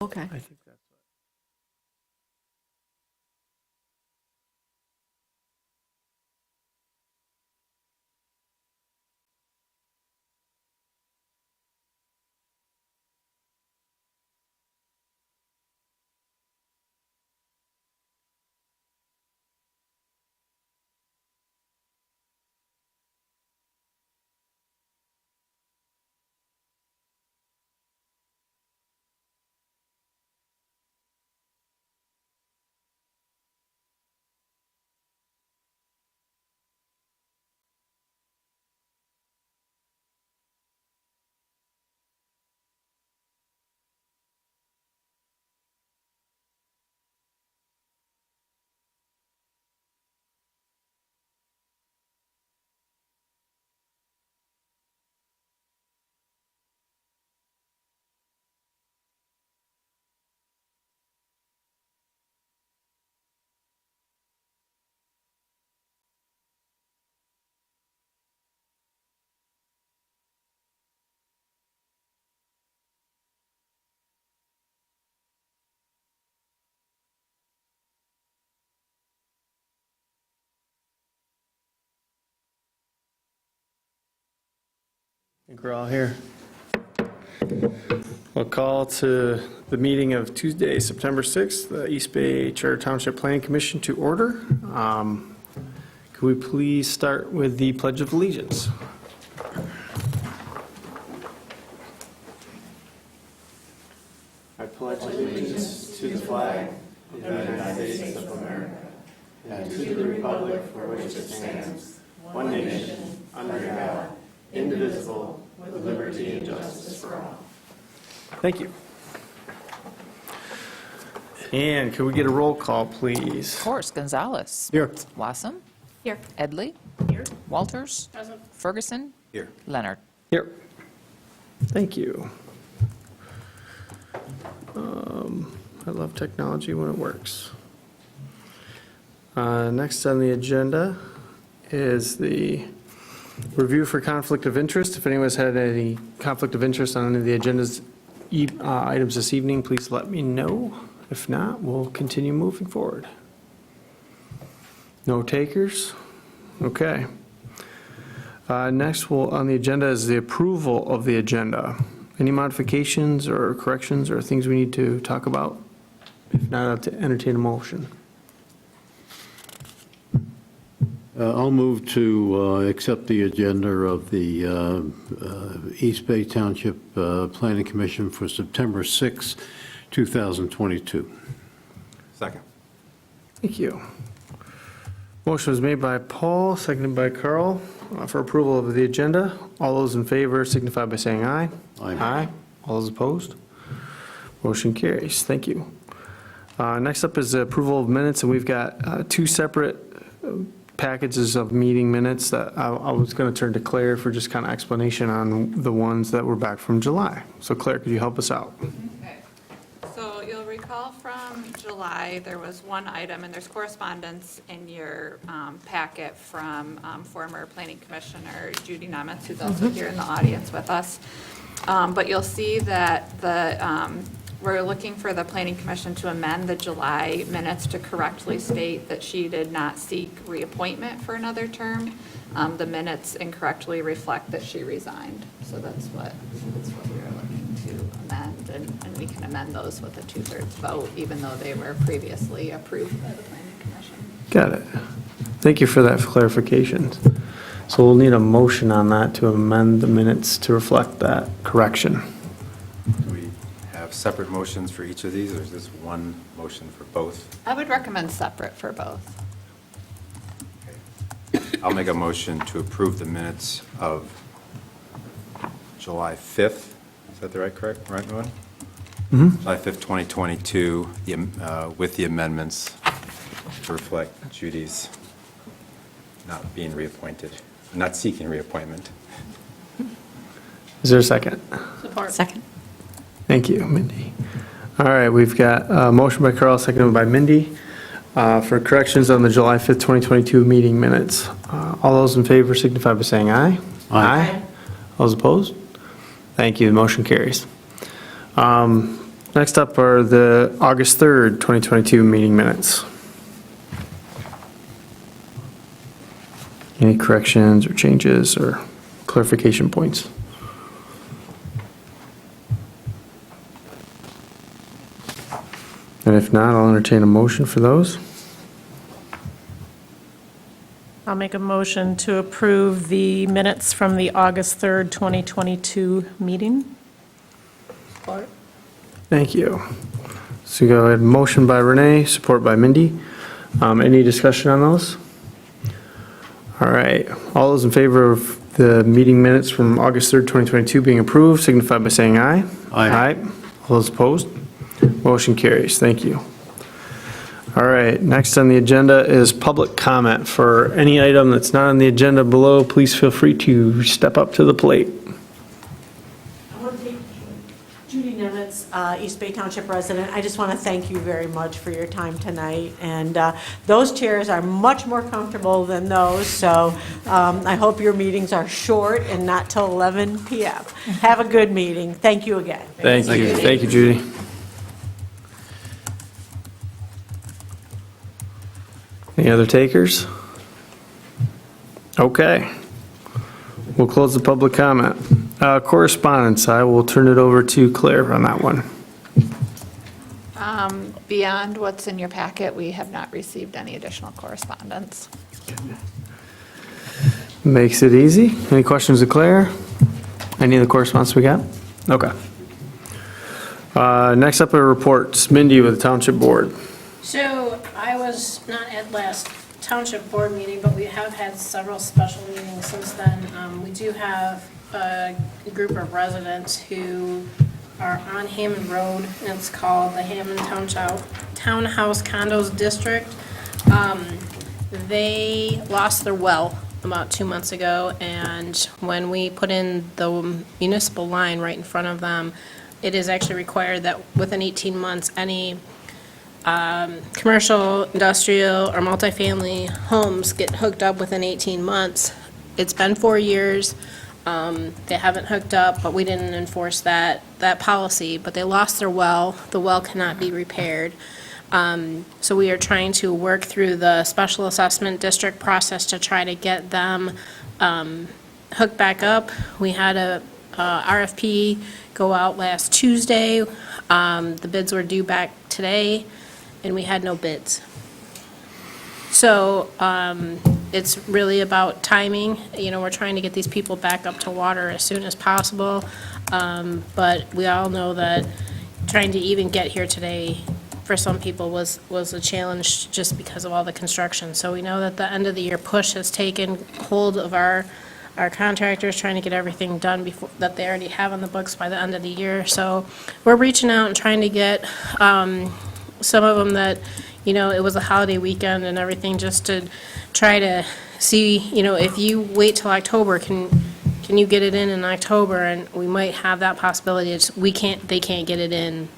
Okay. I think that's I think we're all here. We'll call to the meeting of Tuesday, September 6th, the East Bay Charter Township Planning Commission to order. Can we please start with the Pledge of Allegiance? I pledge allegiance to the flag of the United States of America and to the republic for which it stands, one nation, under God, indivisible, with liberty and justice for all. Thank you. And can we get a roll call, please? Of course, Gonzalez. Here. Wassam. Here. Edley. Here. Walters. Ferguson. Here. Leonard. Here. Thank you. I love technology when it works. Next on the agenda is the review for conflict of interest. If anyone's had any conflict of interest on any of the agenda's items this evening, please let me know. If not, we'll continue moving forward. No takers? Okay. Next on the agenda is the approval of the agenda. Any modifications or corrections or things we need to talk about? If not, I'll have to entertain a motion. I'll move to accept the agenda of the East Bay Township Planning Commission for September 6, 2022. Second. Thank you. Motion was made by Paul, seconded by Carl for approval of the agenda. All those in favor signify by saying aye. Aye. All those opposed? Motion carries. Thank you. Next up is the approval of minutes, and we've got two separate packages of meeting minutes that I was going to turn to Claire for just kind of explanation on the ones that were back from July. So Claire, could you help us out? Okay. So you'll recall from July, there was one item, and there's correspondence in your packet from former Planning Commissioner Judy Nemitz, who's also here in the audience with us. But you'll see that we're looking for the Planning Commission to amend the July minutes to correctly state that she did not seek reappointment for another term. The minutes incorrectly reflect that she resigned. So that's what we are looking to amend, and we can amend those with a 2/3 vote, even though they were previously approved by the Planning Commission. Got it. Thank you for that clarification. So we'll need a motion on that to amend the minutes to reflect that correction. Do we have separate motions for each of these, or is this one motion for both? I would recommend separate for both. Okay. I'll make a motion to approve the minutes of July 5th. Is that the right one? Mm-hmm. July 5th, 2022, with the amendments to reflect Judy's not being reappointed, not seeking reappointment. Is there a second? Support. Second. Thank you, Mindy. All right, we've got a motion by Carl, seconded by Mindy, for corrections on the July 5th, 2022 meeting minutes. All those in favor signify by saying aye. Aye. All those opposed? Thank you, the motion carries. Next up are the August 3rd, 2022 meeting minutes. Any corrections or changes or clarification points? And if not, I'll entertain a motion for those. I'll make a motion to approve the minutes from the August 3rd, 2022 meeting. Thank you. So go ahead, motion by Renee, support by Mindy. Any discussion on those? All right, all those in favor of the meeting minutes from August 3rd, 2022 being approved, signify by saying aye. Aye. All those opposed? Motion carries. Thank you. All right, next on the agenda is public comment. For any item that's not on the agenda below, please feel free to step up to the plate. I want to take Judy Nemitz, East Bay Township resident. I just want to thank you very much for your time tonight. And those chairs are much more comfortable than those, so I hope your meetings are short and not till 11 p.m. Have a good meeting. Thank you again. Thank you. Thank you, Judy. Any other takers? Okay. We'll close the public comment. Correspondence, I will turn it over to Claire on that one. Beyond what's in your packet, we have not received any additional correspondence. Makes it easy. Any questions of Claire? Any of the correspondence we got? Okay. Next up are reports. Mindy with the Township Board. So I was not at last township board meeting, but we have had several special meetings since then. We do have a group of residents who are on Hammond Road, and it's called the Hammond Townhouse Condos District. They lost their well about 2 months ago, and when we put in the municipal line right in front of them, it is actually required that within 18 months, any commercial, industrial, or multifamily homes get hooked up within 18 months. It's been 4 years. They haven't hooked up, but we didn't enforce that policy. But they lost their well. The well cannot be repaired. So we are trying to work through the special assessment district process to try to get them hooked back up. We had a RFP go out last Tuesday. The bids were due back today, and we had no bids. So it's really about timing. You know, we're trying to get these people back up to water as soon as possible. But we all know that trying to even get here today for some people was a challenge just because of all the construction. So we know that the end of the year push has taken hold of our contractors, trying to get everything done before, that they already have on the books by the end of the year. So we're reaching out and trying to get some of them that, you know, it was a holiday weekend and everything, just to try to see, you know, if you wait till October, can you get it in October? And we might have that possibility. They can't get it in,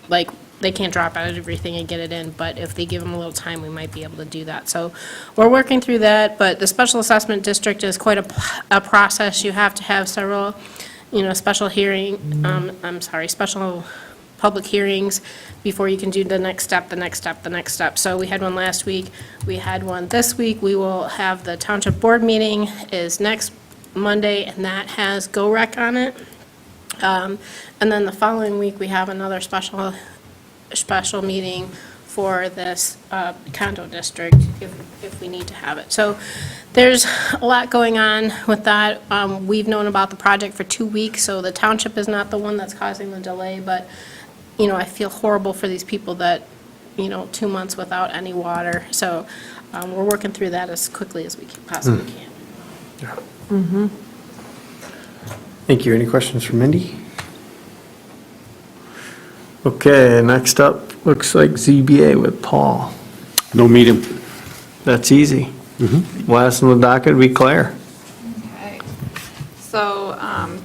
like, they can't drop out of everything and get it in, but if they give them a little time, we might be able to do that. So we're working through that, but the special assessment district is quite a process. You have to have several, you know, special public hearings before you can do the next step. So we had one last week. We had one this week. We will have the township board meeting is next Monday, and that has GO-REC on it. And then the following week, we have another special meeting for this condo district if we need to have it. So there's a lot going on with that. We've known about the project for 2 weeks, so the township is not the one that's causing the delay, but, you know, I feel horrible for these people that, you know, 2 months without any water. So we're working through that as quickly as we possibly can. Yeah. Thank you. Any questions for Mindy? Okay, next up, looks like ZBA with Paul. No meeting. That's easy. Last on the docket would be Claire. Okay. So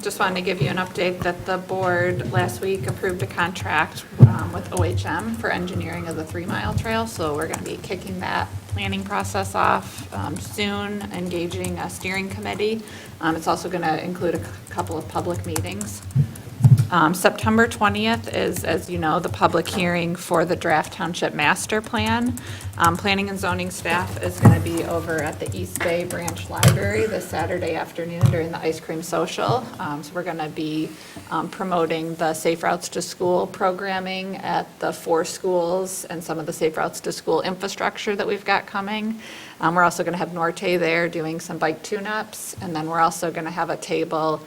just wanted to give you an update that the board last week approved a contract with OHM for engineering of the 3 Mile Trail. So we're going to be kicking that planning process off soon, engaging a steering committee. It's also going to include a couple of public meetings. September 20th is, as you know, the public hearing for the draft township master plan. Planning and zoning staff is going to be over at the East Bay Branch Library this Saturday afternoon during the ice cream social. So we're going to be promoting the Safe Routes to School programming at the 4 schools and some of the Safe Routes to School infrastructure that we've got coming. We're also going to have Norte there doing some bike tune-ups, and then we're also going to have a table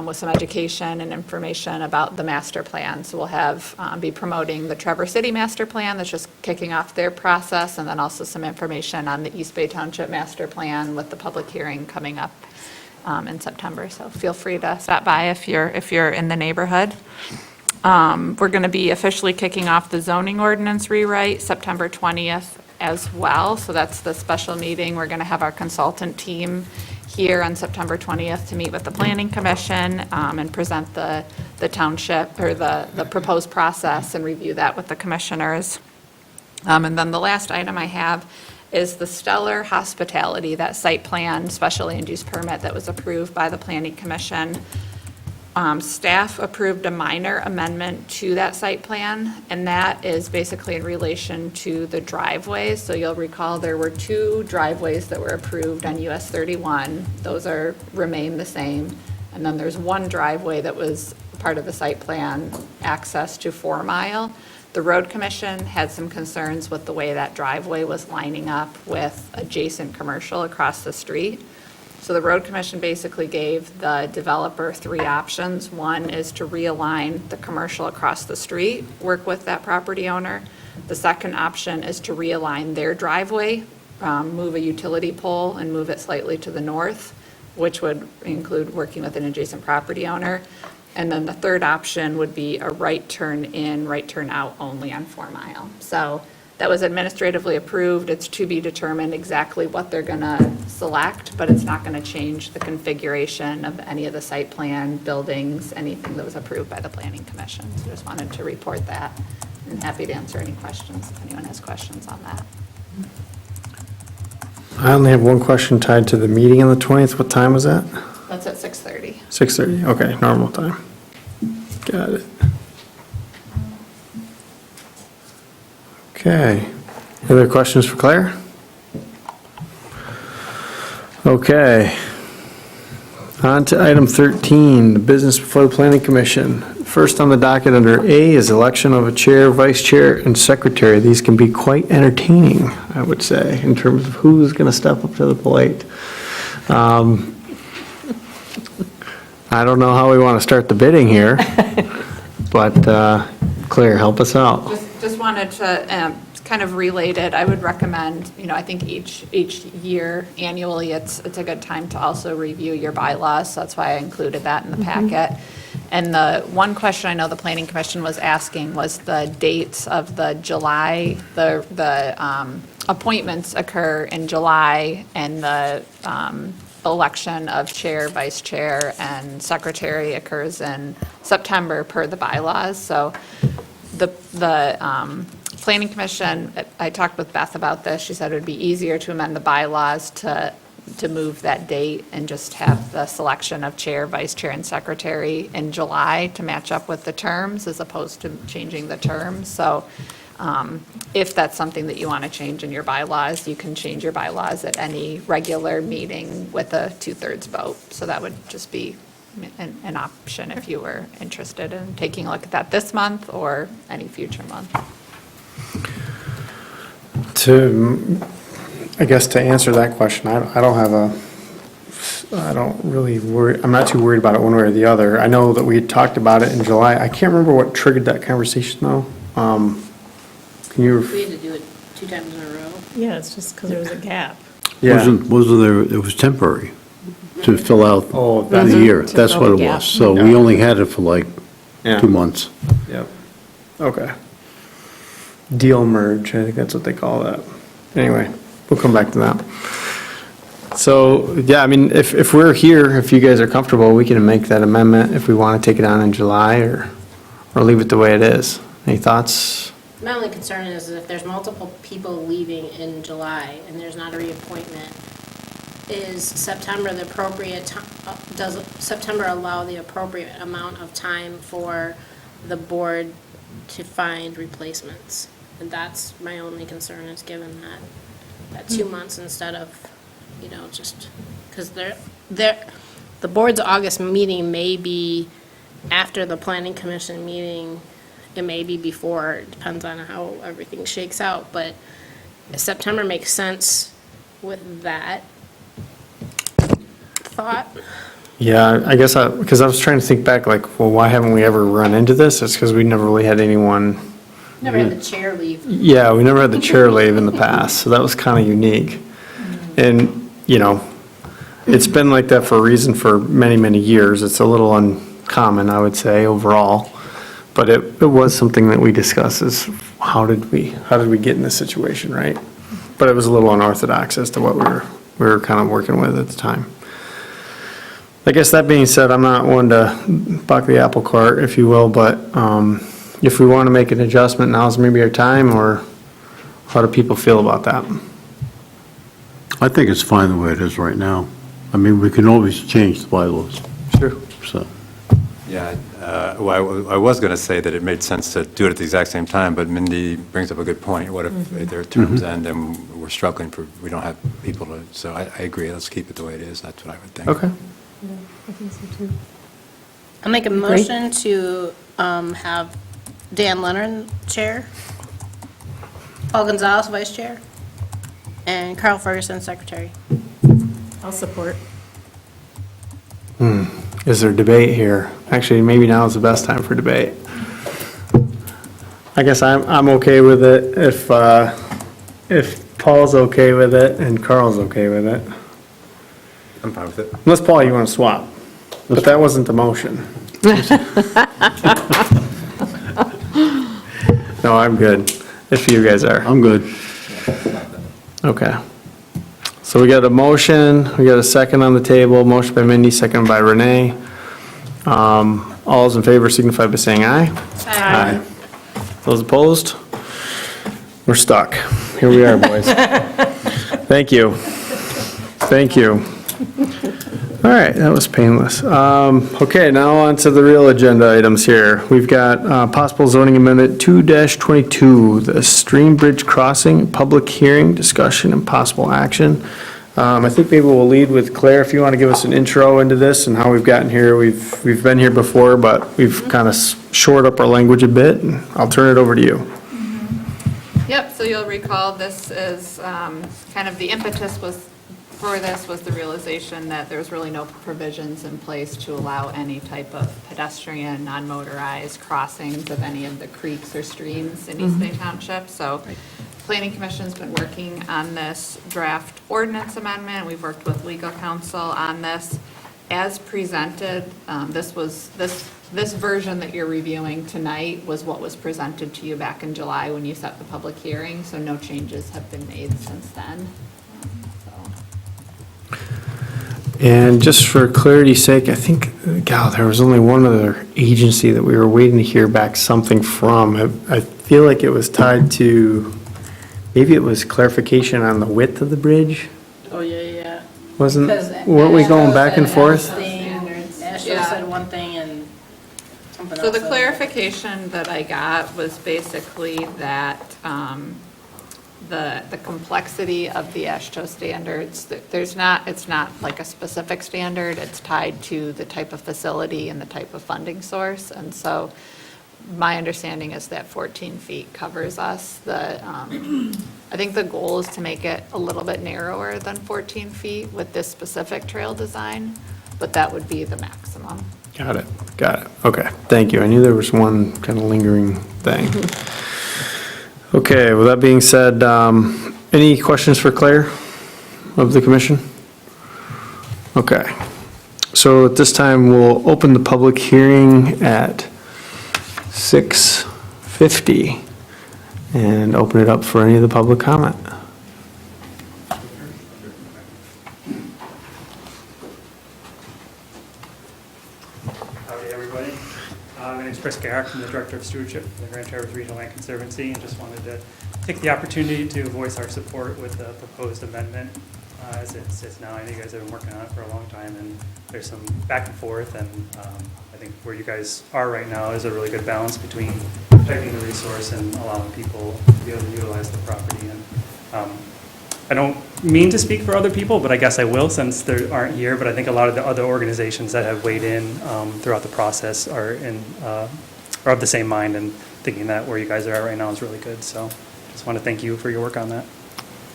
with some education and information about the master plan. So we'll have, be promoting the Traverse City master plan that's just kicking off their process, and then also some information on the East Bay Township master plan with the public hearing coming up in September. So feel free to stop by if you're in the neighborhood. We're going to be officially kicking off the zoning ordinance rewrite September 20th as well. So that's the special meeting. We're going to have our consultant team here on September 20th to meet with the Planning Commission and present the township, or the proposed process, and review that with the commissioners. And then the last item I have is the Stellar Hospitality, that site plan, special land use permit that was approved by the Planning Commission. Staff approved a minor amendment to that site plan, and that is basically in relation to the driveways. So you'll recall there were 2 driveways that were approved on US 31. Those remain the same. And then there's 1 driveway that was part of the site plan, access to 4 Mile. The Road Commission had some concerns with the way that driveway was lining up with adjacent commercial across the street. So the Road Commission basically gave the developer 3 options. One is to realign the commercial across the street, work with that property owner. The second option is to realign their driveway, move a utility pole and move it slightly to the north, which would include working with an adjacent property owner. And then the third option would be a right turn in, right turn out only on 4 Mile. So that was administratively approved. It's to be determined exactly what they're going to select, but it's not going to change the configuration of any of the site plan, buildings, anything that was approved by the Planning Commission. So just wanted to report that, and happy to answer any questions if anyone has questions on that. I only have one question tied to the meeting on the 20th. What time was that? That's at 6:30. 6:30, okay, normal time. Got it. Okay. Any other questions for Claire? Okay. On to item 13, the Business Before the Planning Commission. First on the docket under A is election of a chair, vice chair, and secretary. These can be quite entertaining, I would say, in terms of who's going to step up to the plate. I don't know how we want to start the bidding here, but Claire, help us out. Just wanted to, kind of related, I would recommend, I think each year annually, it's a good time to also review your bylaws. So that's why I included that in the packet. And the one question I know the Planning Commission was asking was the dates of the July, the appointments occur in July, and the election of chair, vice chair, and secretary occurs in September per the bylaws. So the Planning Commission, I talked with Beth about this. She said it would be easier to amend the bylaws to move that date and just have the selection of chair, vice chair, and secretary in July to match up with the terms, as opposed to changing the terms. So if that's something that you want to change in your bylaws, you can change your bylaws at any regular meeting with a 2/3 vote. So that would just be an option if you were interested in taking a look at that this month or any future month. I guess to answer that question, I don't really worry, I'm not too worried about it one way or the other. I know that we had talked about it in July. I can't remember what triggered that conversation though. Can you? We had to do it 2 times in a row. Yeah, it's just because there was a gap. Yeah. Wasn't there, it was temporary to fill out that's the year. to That's fill what the it gap. was. So we only had it for like Yeah. 2 months. Yep. Okay. Deal merge, I think that's what they call that. Anyway, we'll come back to that. So, yeah, I mean, if we're here, if you guys are comfortable, we can make that amendment if we want to take it on in July or leave it the way it is. Any thoughts? My only concern is if there's multiple people leaving in July and there's not a reappointment, is September the appropriate, does September allow the appropriate amount of time for the board to find replacements? And that's my only concern, is given that 2 months instead of, just, because the board's August meeting may be after the planning commission meeting, it may be before, it depends on how everything shakes out, but September makes sense with that thought. Yeah, I guess because I was trying to think back, like, well, why haven't we ever run into this? It's because we never really had anyone. Never had the chair leave. Yeah, we never had the chair leave in the past, so that was kind of unique. And, it's been like that for a reason for many, many years. It's a little uncommon, I would say, overall. But it was something that we discussed is how did we get in this situation, right? But it was a little unorthodox as to what we were kind of working with at the time. I guess that being said, I'm not one to buck the apple cart, if you will, but if we want to make an adjustment, now's maybe our time, or how do people feel about that? I think it's fine the way it is right now. I mean, we can always change the bylaws. Sure. So, Yeah, well, I was going to say that it made sense to do it at the exact same time, but Mindy brings up a good point. What if their terms end and we're struggling we don't have people to, so I agree, let's keep it the way it is. That's what I would think. Okay. I think so too. I'll make a motion to have Dan Leonard chair, Paul Gonzalez vice chair, and Carl Ferguson secretary. I'll support. Is there debate here? Actually, maybe now is the best time for debate. I guess I'm okay with it if Paul's okay with it and Carl's okay with it. I'm fine with it. Unless, Paul, you want to swap. But that wasn't the motion. No, I'm good, if you guys are. I'm good. Okay. So we got a motion, we got a second on the table, motion by Mindy, second by Renee. All those in favor signify by saying aye. Aye. Those opposed? We're stuck. Here we are, boys. Thank you. Thank you. All right, that was painless. Okay, now on to the real agenda items here. We've got possible zoning amendment 2-22, the Stream Bridge Crossing, public hearing, discussion, and possible action. I think maybe we'll lead with Claire, if you want to give us an intro into this and how we've gotten here. We've been here before, but we've kind of shored up our language a bit, and I'll turn it over to you. Yep, so you'll recall this is kind of the impetus for this was the realization that there was really no provisions in place to allow any type of pedestrian, non-motorized crossings of any of the creeks or streams in East Bay Township. So Planning Commission's been working on this draft ordinance amendment. We've worked with legal counsel on this. As presented, this version that you're reviewing tonight was what was presented to you back in July when you set the public hearing, so no changes have been made since then. And just for clarity's sake, I think, God, there was only one other agency that we were waiting to hear back something from. I feel like it was tied to, maybe it was clarification on the width of the bridge? Oh, yeah. Weren't we going back and forth? Ashley said one thing and something else. So the clarification that I got was basically that the complexity of the AASHTO standards, it's not like a specific standard, it's tied to the type of facility and the type of funding source. And so my understanding is that 14 feet covers us. I think the goal is to make it a little bit narrower than 14 feet with this specific trail design, but that would be the maximum. Got it. Okay, thank you. I knew there was one kind of lingering thing. Okay, with that being said, any questions for Claire of the commission? Okay, so at this time, we'll open the public hearing at 6:50 and open it up for any of the public comment. Howdy, everybody. My name is Chris Garrick. I'm the Director of Stewardship for the Grand Traverse Regional Land Conservancy, and just wanted to take the opportunity to voice our support with the proposed amendment. as it sits now. I know you guys have been working on it for a long time, and there's some back and forth, and I think where you guys are right now is a really good balance between protecting the resource and allowing people to be able to utilize the property. And I don't mean to speak for other people, but I guess I will since they aren't here, but I think a lot of the other organizations that have weighed in throughout the process are of the same mind and thinking that where you guys are at right now is really good. So just want to thank you for your work on that.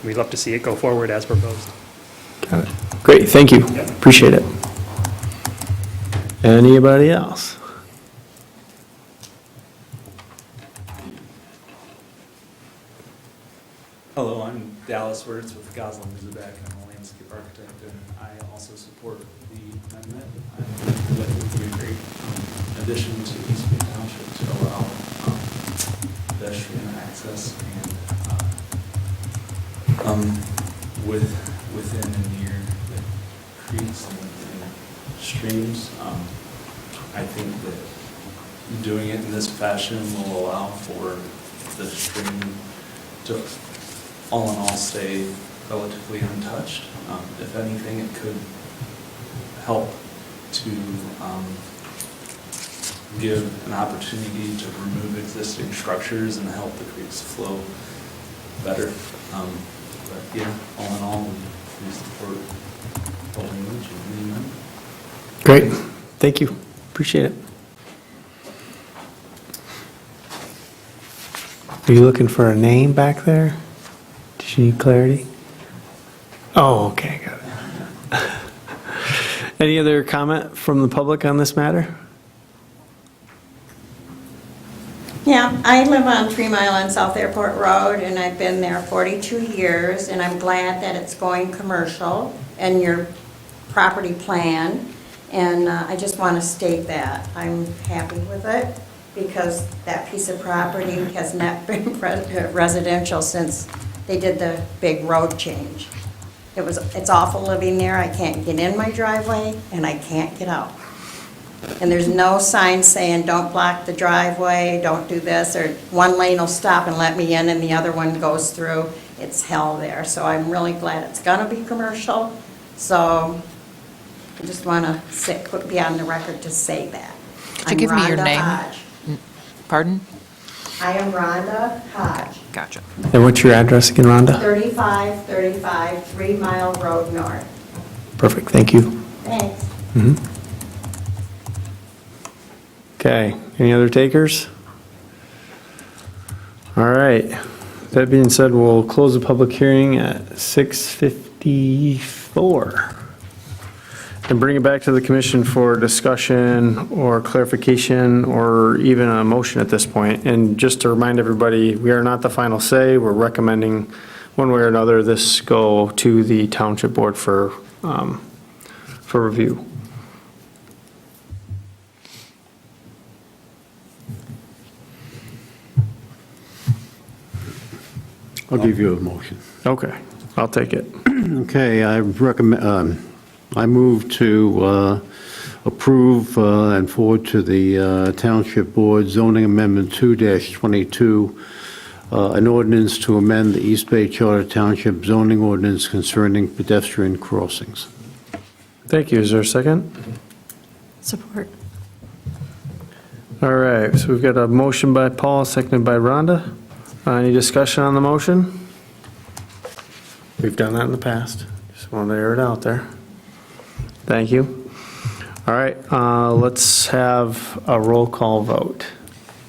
We'd love to see it go forward as proposed. Got it. Great, thank you. Yep. Appreciate it. Anybody else? Hello, I'm Dallas Wirtz with Gosling Zubak. I'm a landscape architect, and I also support the amendment. I think that would be a great addition to East Bay Township to allow pedestrian access and within and near the creeks and within streams. I think that doing it in this fashion will allow for the stream to all in all stay relatively untouched. If anything, it could help to give an opportunity to remove existing structures and help the creeks flow better. But yeah, all in all, we support the language of the amendment. Great, thank you. Appreciate it. Are you looking for a name back there? Did you need clarity? Oh, okay, got it. Any other comment from the public on this matter? Yeah, I live on 3 Mile on South Airport Road, and I've been there 42 years, and I'm glad that it's going commercial and your property plan. And I just want to state that I'm happy with it because that piece of property has not been residential since they did the big road change. It's awful living there. I can't get in my driveway and I can't get out. And there's no sign saying don't block the driveway, don't do this, or one lane will stop and let me in and the other one goes through. It's hell there. So I'm really glad it's gonna be commercial. So I just want to be on the record to say that. Could you give me your I'm Rhonda name? Hodge. Pardon? I am Rhonda Hodge, Gotcha. And what's your address again, Rhonda? 3535 3 Mile Road North. Perfect, thank you. Thanks. Okay, any other takers? All right, that being said, we'll close the public hearing at 6:54 and bring it back to the commission for discussion or clarification or even a motion at this point. And just to remind everybody, we are not the final say. We're recommending one way or another this go to the township board for review. I'll give you a motion. Okay, I'll take it. Okay, I recommend, I move to approve and forward to the Township Board zoning amendment 2-22, an ordinance to amend the East Bay Charter Township zoning ordinance concerning pedestrian crossings. Thank you. Is there a second? Support. All right, so we've got a motion by Paul, seconded by Rhonda. Any discussion on the motion? We've done that in the past. Just wanted to air it out there. Thank you. All right, let's have a roll call vote.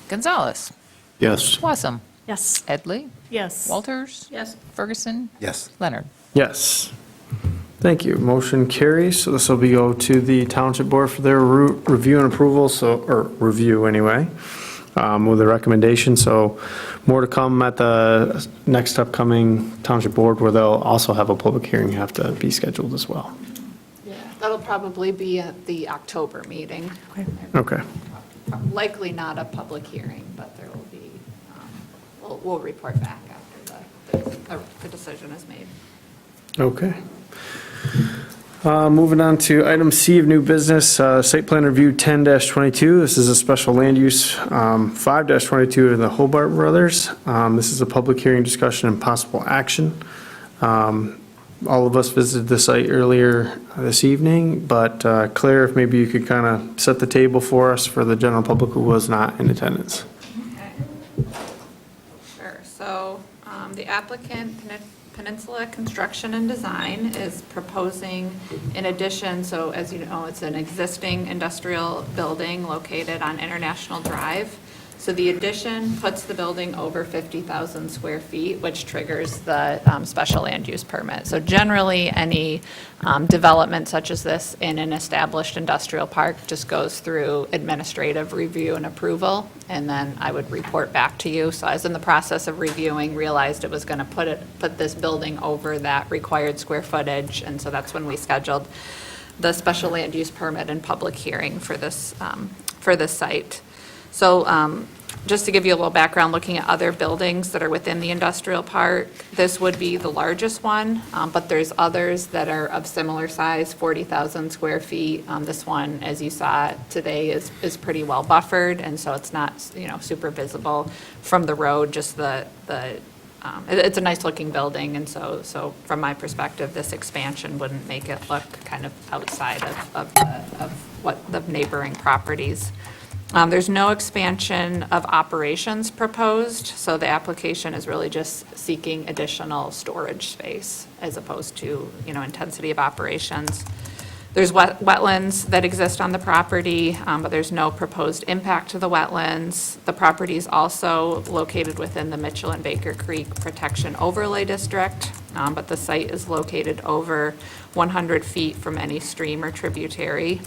Gonzalez. Yes. Wassam. Yes. Edley. Yes. Walters. Yes. Ferguson. Yes. Leonard. Yes. Thank you. Motion carries. So this will be go to the Township Board for their review and approval, or review anyway, with a recommendation. So more to come at the next upcoming Township Board, where they'll also have a public hearing have to be scheduled as well. Yeah, that'll probably be at the October meeting. Okay. Likely not a public hearing, but there will be, we'll report back after the decision is made. Okay. Moving on to item C of new business, site plan review 10-22. This is a special land use 5-22 of the Hobart Brothers. This is a public hearing discussion and possible action. all of us visited the site earlier this evening, but Claire, if maybe you could kind of set the table for us for the general public who was not in attendance. Sure. So the applicant, Peninsula Construction and Design, is proposing in addition, so as you know, it's an existing industrial building located on International Drive. So the addition puts the building over 50,000 square feet, which triggers the special land use permit. So generally, any development such as this in an established industrial park just goes through administrative review and approval, and then I would report back to you. So I was in the process of reviewing, realized it was going to put this building over that required square footage, and so that's when we scheduled the special land use permit and public hearing for this site. So just to give you a little background, looking at other buildings that are within the industrial park, this would be the largest one, but there's others that are of similar size, 40,000 square feet. This one, as you saw today, is pretty well buffered, and so it's not, super visible from the road, just it's a nice-looking building, and so from my perspective, this expansion wouldn't make it look kind of outside of what the neighboring properties. There's no expansion of operations proposed, so the application is really just seeking additional storage space as opposed to, intensity of operations. There's wetlands that exist on the property, but there's no proposed impact to the wetlands. The property is also located within the Mitchell and Baker Creek Protection Overlay District, but the site is located over 100 feet from any stream or tributary.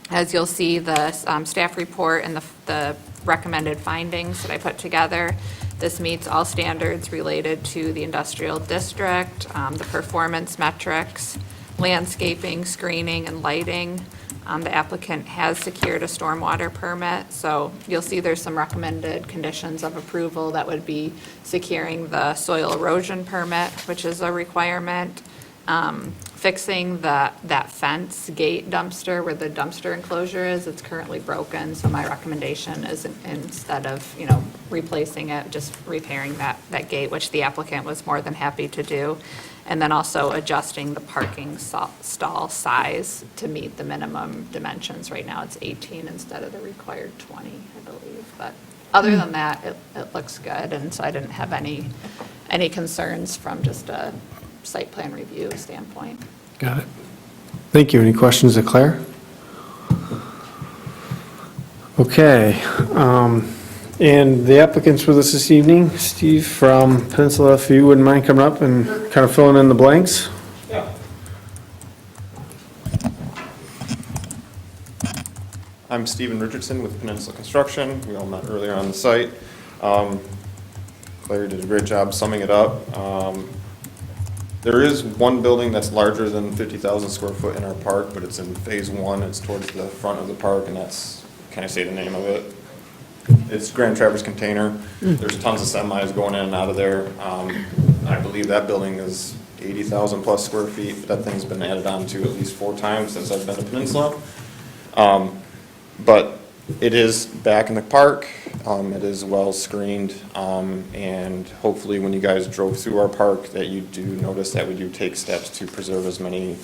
As you'll see, the staff report and the recommended findings that I put together, this meets all standards related to the industrial district, the performance metrics, landscaping, screening, and lighting. The applicant has secured a stormwater permit, so you'll see there's some recommended conditions of approval that would be securing the soil erosion permit, which is a requirement, fixing that fence gate dumpster where the dumpster enclosure is. It's currently broken, so my recommendation is instead of, replacing it, just repairing that gate, which the applicant was more than happy to do. And then also adjusting the parking stall size to meet the minimum dimensions. Right now, it's 18 instead of the required 20, I believe. But other than that, it looks good, and so I didn't have any concerns from just a site plan review standpoint. Got it. Thank you. Any questions of Claire? Okay. And the applicants with us this evening, Steve from Peninsula, if you wouldn't mind coming up and kind of filling in the blanks. Yeah. I'm Stephen Richardson with Peninsula Construction. We all met earlier on the site. Claire did a great job summing it up. There is one building that's larger than 50,000 square foot in our park, but it's in phase one. It's towards the front of the park, and that's, can I say the name of it? It's Grand Traverse Container. There's tons of semis going in and out of there. I believe that building is 80,000 plus square feet, but that thing's been added on to at least 4 times since I've been to Peninsula. But it is back in the park. It is well screened, and hopefully when you guys drove through our park that you do notice that we do take steps to preserve as many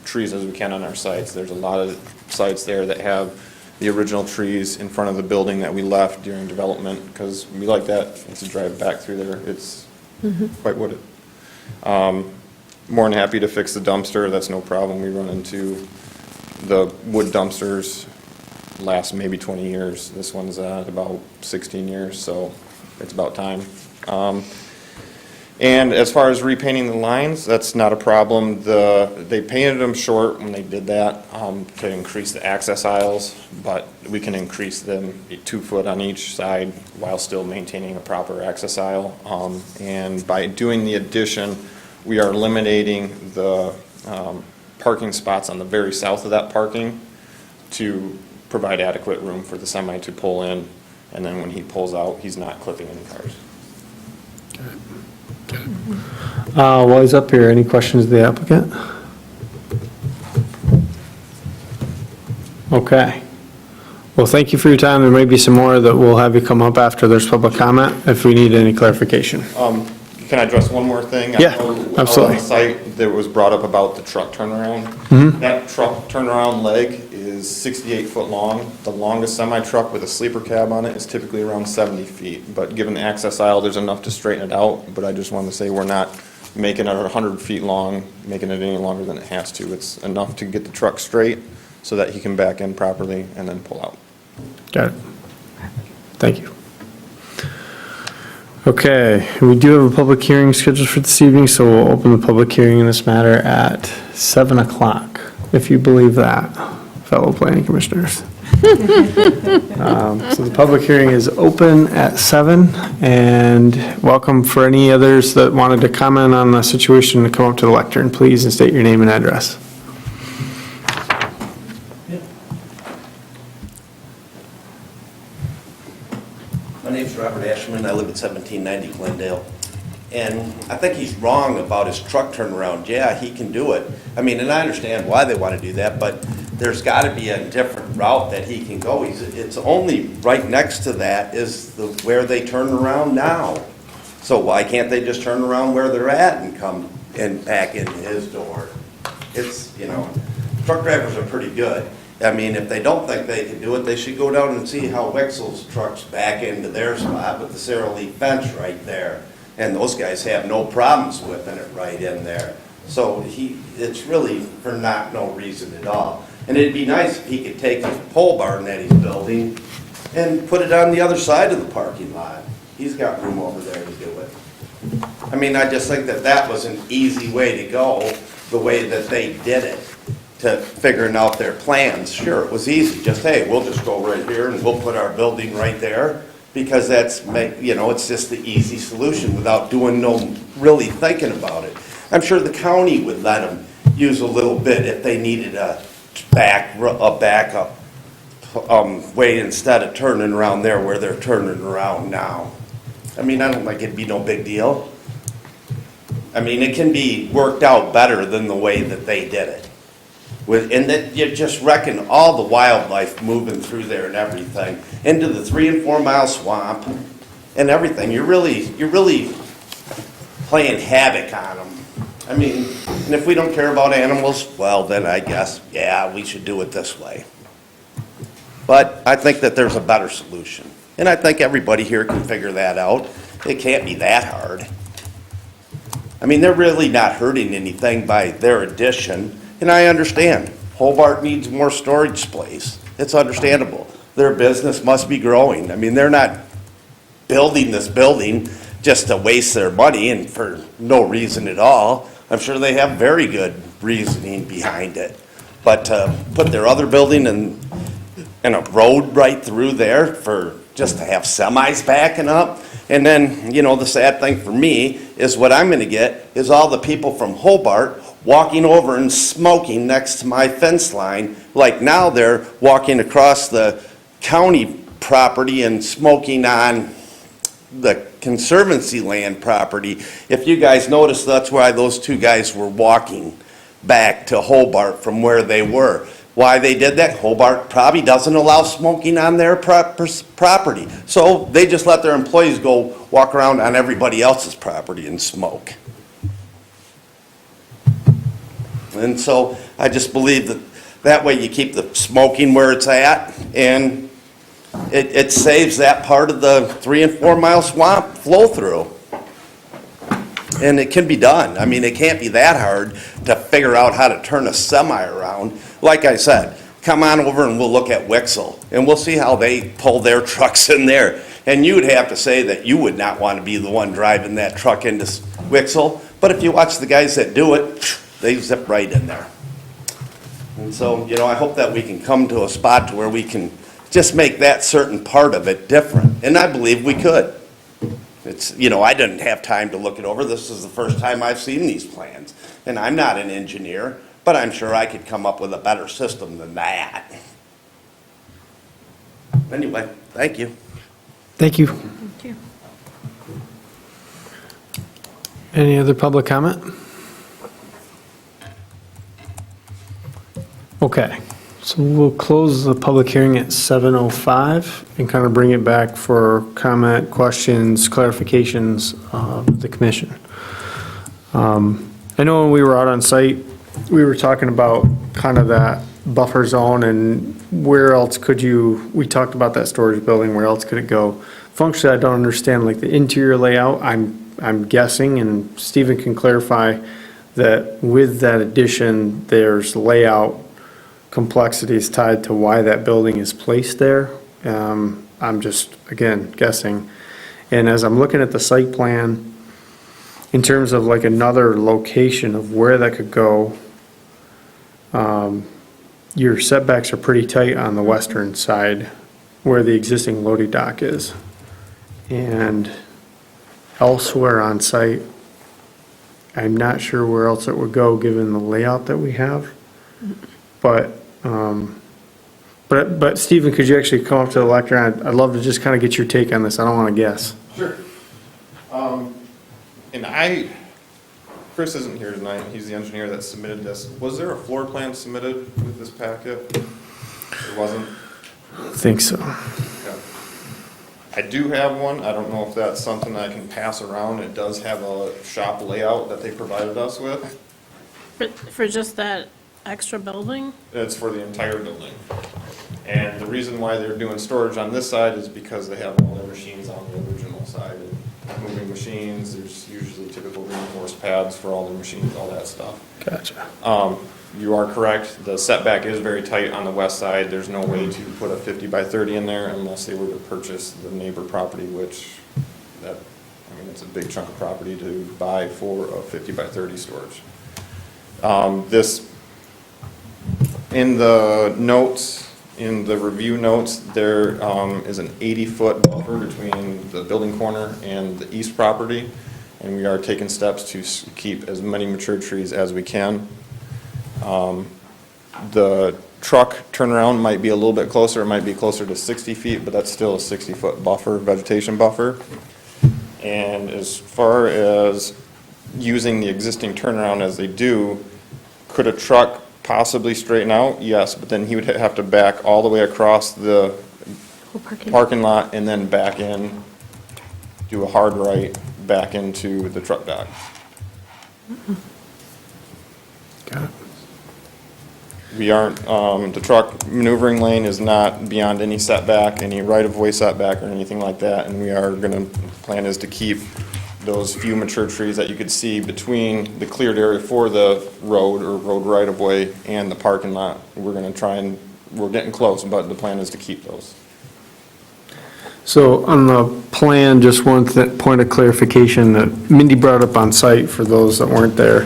trees as we can on our sites. There's a lot of sites there that have the original trees in front of the building that we left during development, because we like that. It's a drive back through there. It's quite wooded. More than happy to fix the dumpster. That's no problem. We run into the wood dumpsters last maybe 20 years. This one's at about 16 years, so it's about time. And as far as repainting the lines, that's not a problem. They painted them short when they did that to increase the access aisles, but we can increase them 2 foot on each side while still maintaining a proper access aisle. And by doing the addition, we are eliminating the parking spots on the very south of that parking to provide adequate room for the semi to pull in, and then when he pulls out, he's not clipping any cars. While he's up here, any questions of the applicant? Okay. Well, thank you for your time. There may be some more that we'll have you come up after there's public comment if we need any clarification. Can I address one more thing? Yeah, I know out absolutely. On the site, there was brought up about the truck turnaround. Mhm. That truck turnaround leg is 68 foot long. The longest semi-truck with a sleeper cab on it is typically around 70 feet. But given the access aisle, there's enough to straighten it out. But I just wanted to say we're not making it 100 feet long, making it any longer than it has to. It's enough to get the truck straight so that he can back in properly and then pull out. Got it. Thank you. Okay, we do have a public hearing scheduled for this evening, so we'll open the public hearing in this matter at 7 o'clock, if you believe that, fellow planning commissioners. So the public hearing is open at 7, and welcome for any others that wanted to comment on the situation to come up to the lectern, please, and state your name and address. My name's Robert Ashman. I live at 1790 Glendale. And I think he's wrong about his truck turnaround. Yeah, he can do it. I mean, and I understand why they want to do that, but there's got to be a different route that he can go. It's only right next to that is where they turn around now. So why can't they just turn around where they're at and come and back into his door? It's, you know, truck drivers are pretty good. I mean, if they don't think they can do it, they should go down and see how Wixel's trucks back into their spot with the Sara Lee fence right there. And those guys have no problems whipping it right in there. So it's really for no reason at all. And it'd be nice if he could take his pole barn that he's building and put it on the other side of the parking lot. He's got room over there to do it. I mean, I just think that was an easy way to go, the way that they did it, to figuring out their plans. Sure, it was easy, just, hey, we'll just go right here and we'll put our building right there, because that's, you know, it's just the easy solution without doing really thinking about it. I'm sure the county would let them use a little bit if they needed a backup way instead of turning around there where they're turning around now. I mean, I don't think it'd be no big deal. I mean, it can be worked out better than the way that they did it. And that you just reckon all the wildlife moving through there and everything into the 3 and 4 mile swamp and everything. You're really playing havoc on them. I mean, and if we don't care about animals, well, then I guess, yeah, we should do it this way. But I think that there's a better solution. And I think everybody here can figure that out. It can't be that hard. I mean, they're really not hurting anything by their addition. And I understand, Hobart needs more storage space. It's understandable. Their business must be growing. I mean, they're not building this building just to waste their money and for no reason at all. I'm sure they have very good reasoning behind it. But to put their other building in a road right through there for just to have semis backing up, and then, you know, the sad thing for me is what I'm gonna get is all the people from Hobart walking over and smoking next to my fence line, like now they're walking across the county property and smoking on the Conservancy land property. If you guys notice, that's why those two guys were walking back to Hobart from where they were. Why they did that? Hobart probably doesn't allow smoking on their property. So they just let their employees go walk around on everybody else's property and smoke. And so I just believe that way you keep the smoking where it's at, and it saves that part of the 3 and 4 mile swamp flow through. And it can be done. I mean, it can't be that hard to figure out how to turn a semi around. Like I said, come on over and we'll look at Wixel, and we'll see how they pull their trucks in there. And you would have to say that you would not want to be the one driving that truck into Wixel, but if you watch the guys that do it, they zip right in there. And so, you know, I hope that we can come to a spot to where we can just make that certain part of it different. And I believe we could. It's, you know, I didn't have time to look it over. This is the first time I've seen these plans. And I'm not an engineer, but I'm sure I could come up with a better system than that. Anyway, thank you. Thank you. Thank you. Any other public comment? Okay, So we'll close the public hearing at 7:05 and kind of bring it back for comment, questions, clarifications of the commission. I know when we were out on site, we were talking about kind of that buffer zone and where else could you, we talked about that storage building, where else could it go? Functionally, I don't understand like the interior layout. I'm guessing, and Stephen can clarify, that with that addition, there's layout complexities tied to why that building is placed there. I'm just, again, guessing. And as I'm looking at the site plan, in terms of like another location of where that could go, your setbacks are pretty tight on the western side where the existing loading dock is. And elsewhere on site, I'm not sure where else it would go, given the layout that we have. But Stephen, could you actually come up to the lectern? I'd love to just kind of get your take on this. I don't want to guess. Sure. And Chris isn't here tonight. He's the engineer that submitted this. Was there a floor plan submitted with this packet? There wasn't? I think so. Okay. I do have one. I don't know if that's something I can pass around. It does have a shop layout that they provided us with. For just that extra building? It's for the entire building. And the reason why they're doing storage on this side is because they have all their machines on the original side. And moving machines, there's usually typical reinforced pads for all the machines, all that stuff. Gotcha. You are correct. The setback is very tight on the west side. There's no way to put a 50 by 30 in there unless they were to purchase the neighbor property, which it's a big chunk of property to buy for a 50 by 30 storage. In the notes, in the review notes, there is an 80-foot buffer between the building corner and the east property, and we are taking steps to keep as many mature trees as we can. The truck turnaround might be a little bit closer, it might be closer to 60 feet, but that's still a 60-foot buffer, vegetation buffer. And as far as using the existing turnaround as they do, could a truck possibly straighten out? Yes, but then he would have to back all the way across the parking lot and then back in, do a hard right back into the truck dock. Got it. We aren't, the truck maneuvering lane is not beyond any setback, any right-of-way setback or anything like that, and we are gonna, plan is to keep those few mature trees that you could see between the cleared area for the road or road right-of-way and the parking lot. We're gonna try and, we're getting close, but the plan is to keep those. So on the plan, just one point of clarification that Mindy brought up on site for those that weren't there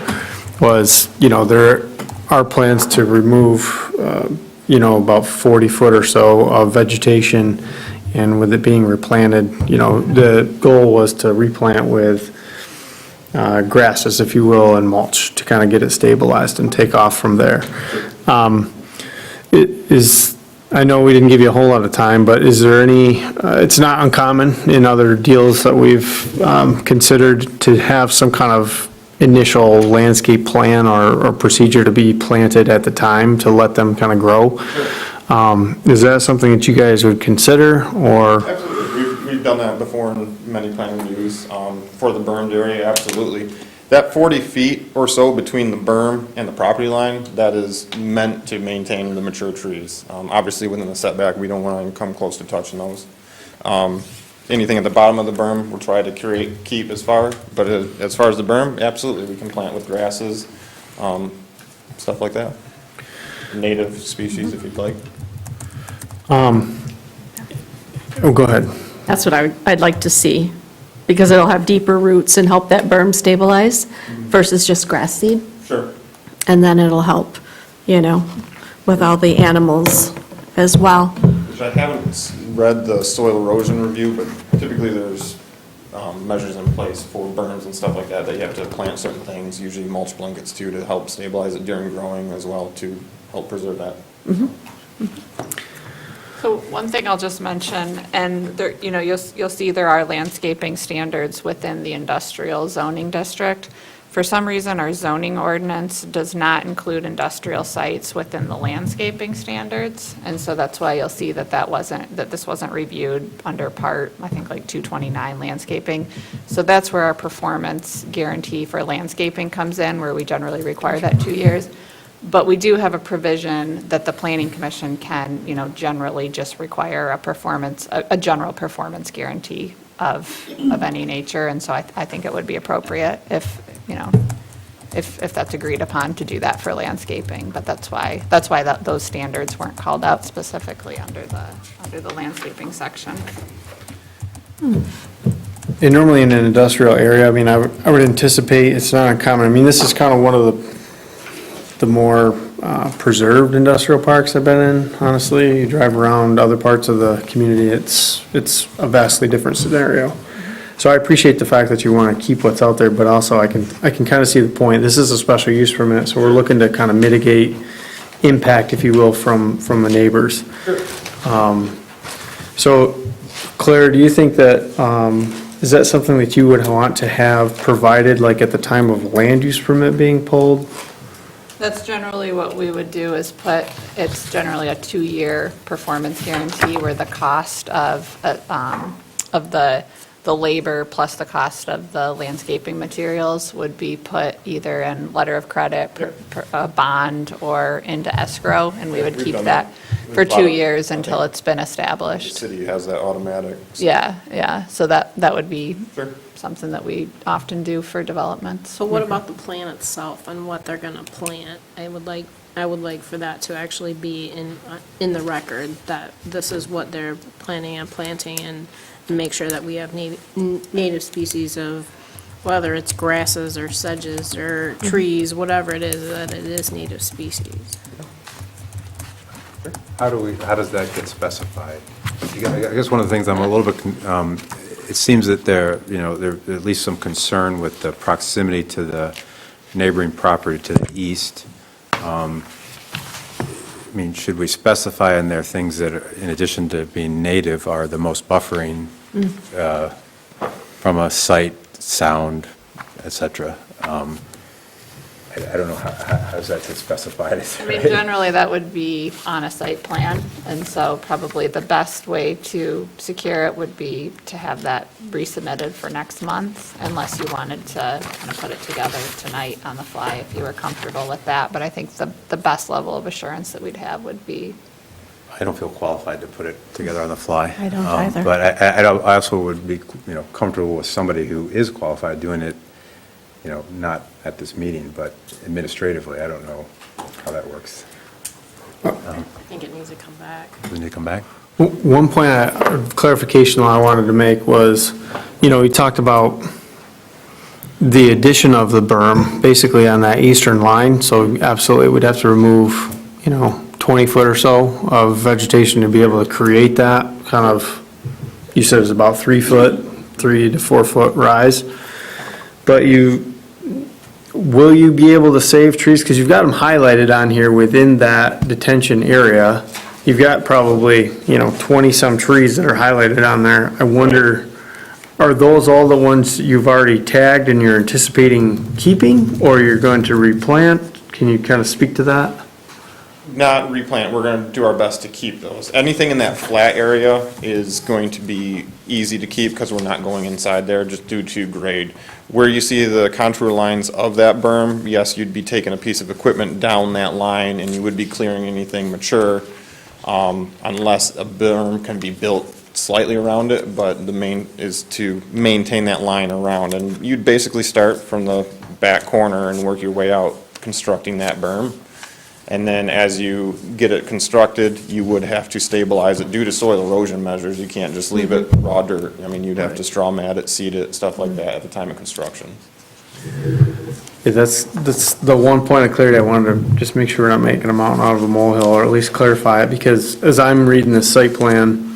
was, there are plans to remove, about 40 foot or so of vegetation, and with it being replanted, the goal was to replant with grasses, if you will, and mulch to kind of get it stabilized and take off from there. I know we didn't give you a whole lot of time, but is there any, it's not uncommon in other deals that we've considered to have some kind of initial landscape plan or procedure to be planted at the time to let them kind of grow. Is that something that you guys would consider, or? Absolutely. We've done that before in many plan reviews for the bermed area, absolutely. That 40 feet or so between the berm and the property line, that is meant to maintain the mature trees. Obviously, within the setback, we don't want to come close to touching those. Anything at the bottom of the berm, we'll try to keep as far, but as far as the berm, absolutely, we can plant with grasses, stuff like that. Native species, if you'd like. Go ahead. That's what I'd like to see, because it'll have deeper roots and help that berm stabilize versus just grass seed. Sure. And then it'll help, with all the animals as well. Which I haven't read the soil erosion review, but typically there's measures in place for berms and stuff like that, that you have to plant certain things, usually mulch blankets too, to help stabilize it during growing as well, to help preserve that. So one thing I'll just mention, and there, you'll see there are landscaping standards within the industrial zoning district. For some reason, our zoning ordinance does not include industrial sites within the landscaping standards, and so that's why you'll see that this wasn't reviewed under part, I think like 229 landscaping. So that's where our performance guarantee for landscaping comes in, where we generally require that 2 years. But we do have a provision that the planning commission can, generally just require a general performance guarantee of any nature, and so I think it would be appropriate if that's agreed upon to do that for landscaping, but that's why those standards weren't called out specifically under the landscaping section. And normally in an industrial area, I mean, I would anticipate, it's not uncommon, I mean, this is kind of one of the more preserved industrial parks I've been in, honestly. You drive around other parts of the community, it's a vastly different scenario. So I appreciate the fact that you want to keep what's out there, but also I can kind of see the point. This is a special use permit, so we're looking to kind of mitigate impact, if you will, from the neighbors. So Claire, do you think that, is that something that you would want to have provided, like at the time of land use permit being pulled? That's generally what we would do, is it's generally a 2-year performance guarantee where the cost of the labor plus the cost of the landscaping materials would be put either in letter of credit, a bond, or into escrow, and we would keep that for 2 years until it's been established. The city has that automatic. Yeah, so that would be something that we often do for development. So what about the plan itself and what they're gonna plant? I would like for that to actually be in the record, that this is what they're planning on planting, and make sure that we have native species of, whether it's grasses or sedges or trees, whatever it is, that it is native species. How does that get specified? I guess one of the things I'm a little bit, it seems that there's at least some concern with the proximity to the neighboring property to the east. I mean, should we specify in there things that, in addition to being native, are the most buffering from a sight, sound, et cetera? I don't know, how does that get specified? I mean, generally, that would be on a site plan, and so probably the best way to secure it would be to have that resubmitted for next month, unless you wanted to kind of put it together tonight on the fly, if you were comfortable with that. But I think the best level of assurance that we'd have would be. I don't feel qualified to put it together on the fly. I don't either. But I also would be, comfortable with somebody who is qualified doing it, not at this meeting, but administratively. I don't know how that works. I think it needs to come back. Does it need to come back? One point of clarification I wanted to make was, we talked about the addition of the berm, basically on that eastern line, so absolutely we'd have to remove, 20 foot or so of vegetation to be able to create that kind of, you said it was about 3 to 4 foot rise. But will you be able to save trees? Because you've got them highlighted on here within that detention area. You've got probably, 20-some trees that are highlighted on there. I wonder, are those all the ones you've already tagged and you're anticipating keeping, or you're going to replant? Can you kind of speak to that? Not replant, we're going to do our best to keep those. Anything in that flat area is going to be easy to keep because we're not going inside there just due to grade. Where you see the contour lines of that berm, yes, you'd be taking a piece of equipment down that line and you would be clearing anything mature, unless a berm can be built slightly around it, but the main is to maintain that line around. And you'd basically start from the back corner and work your way out constructing that berm. And then as you get it constructed, you would have to stabilize it due to soil erosion measures. You can't just leave it raw dirt. I mean, you'd have to straw mat it, seed it, stuff like that at the time of construction. Yeah, that's the one point of clarity I wanted to just make sure we're not making a mountain out of a molehill, or at least clarify it, because as I'm reading the site plan,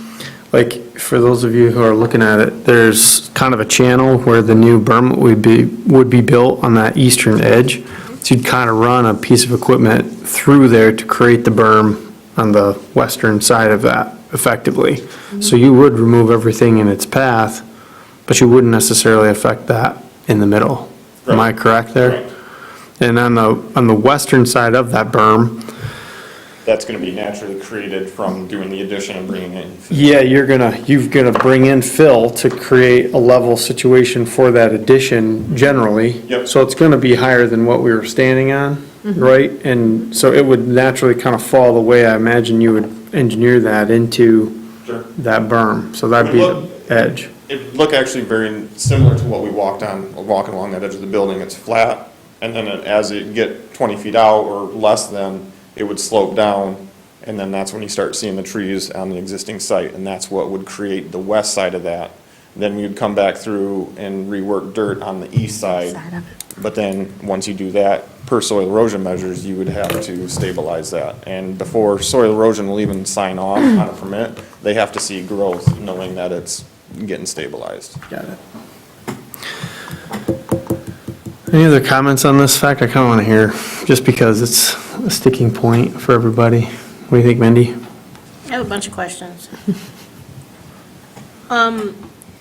like, for those of you who are looking at it, there's kind of a channel where the new berm would be built on that eastern edge. So you'd kind of run a piece of equipment through there to create the berm on the western side of that effectively. So you would remove everything in its path, but you wouldn't necessarily affect that in the middle. Am I correct there? Right. And on the western side of that berm, That's going to be naturally created from doing the addition and bringing in. yeah, you're gonna bring in fill to create a level situation for that addition generally. Yep. So it's gonna be higher than what we were standing on, right? And so it would naturally kind of fall the way I imagine you would engineer that into Sure. that berm. So that'd be the edge. It look actually very similar to what we walking along that edge of the building. It's flat, and then as it get 20 feet out or less than, it would slope down, and then that's when you start seeing the trees on the existing site, and that's what would create the west side of that. Then we would come back through and rework dirt on the east side. But then, once you do that, per soil erosion measures, you would have to stabilize that. And before soil erosion will even sign off on a permit, they have to see growth, knowing that it's getting stabilized. Got it. Any other comments on this fact? I kind of want to hear, just because it's a sticking point for everybody. What do you think, Mindy? I have a bunch of questions.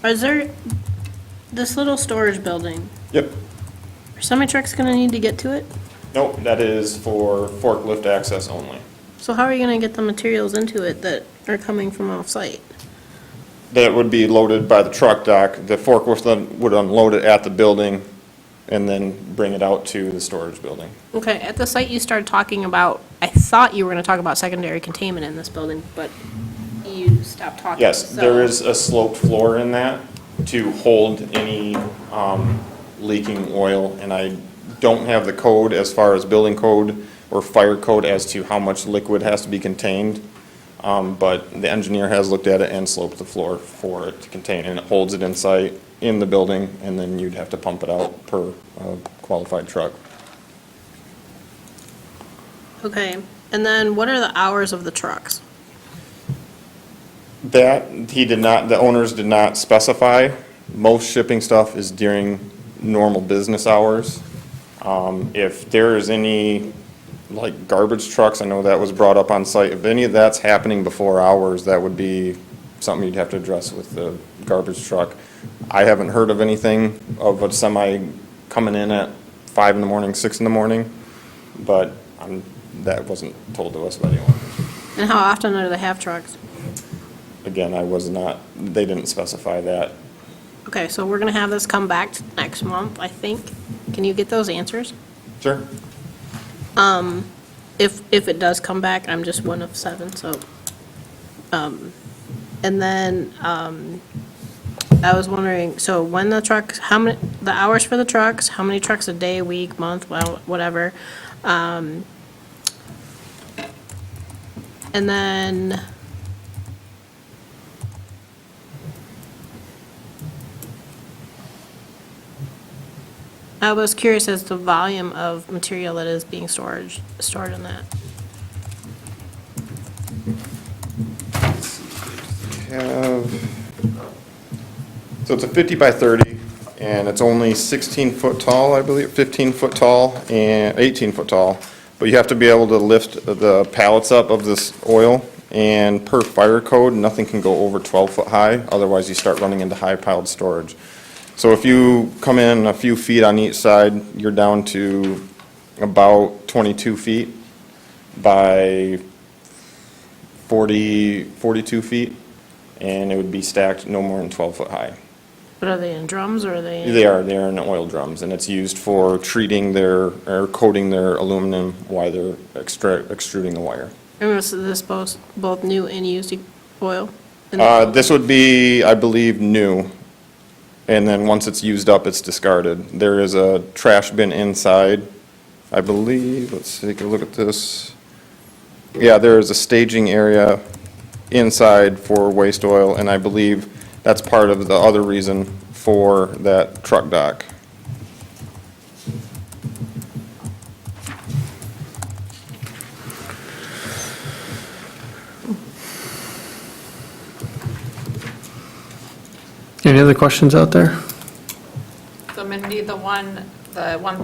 Is there, this little storage building, Yep. are semi-trucks gonna need to get to it? Nope, that is for forklift access only. So how are you gonna get the materials into it that are coming from off-site? That would be loaded by the truck dock. The forklift then would unload it at the building and then bring it out to the storage building. Okay, at the site you started talking about, I thought you were gonna talk about secondary containment in this building, but you stopped talking. Yes, so- there is a sloped floor in that to hold any leaking oil, and I don't have the code as far as building code or fire code as to how much liquid has to be contained, but the engineer has looked at it and sloped the floor for it to contain, and it holds it inside in the building, and then you'd have to pump it out per qualified truck. Okay, and then what are the hours of the trucks? That, he did not, the owners did not specify. Most shipping stuff is during normal business hours. If there is any, like garbage trucks, I know that was brought up on site, if any of that's happening before hours, that would be something you'd have to address with the garbage truck. I haven't heard of anything of a semi coming in at 5 in the morning, 6 in the morning, but that wasn't told to us by anyone. And how often do they have trucks? Again, they didn't specify that. Okay, so we're gonna have this come back next month, I think. Can you get those answers? Sure. If it does come back, I'm just one of 7, so. And then, I was wondering, so when the trucks, the hours for the trucks, how many trucks a day, week, month, well, whatever. And then, I was curious as to volume of material that is being stored in that. So it's a 50 by 30, and it's only 16 foot tall, I believe, 15 foot tall, and 18 foot tall. But you have to be able to lift the pallets up of this oil, and per fire code, nothing can go over 12 foot high, otherwise you start running into high piled storage. So if you come in a few feet on each side, you're down to about 22 feet by 42 feet, and it would be stacked no more than 12 foot high. But are they in drums or are they? They're in oil drums, and it's used for treating or coating their aluminum while they're extruding the wire. And is this both new and used oil? This would be, I believe, new, and then once it's used up, it's discarded. There is a trash bin inside, I believe. Let's take a look at this. Yeah, there is a staging area inside for waste oil, and I believe that's part of the other reason for that truck dock. Any other questions out there? So Mindy, the one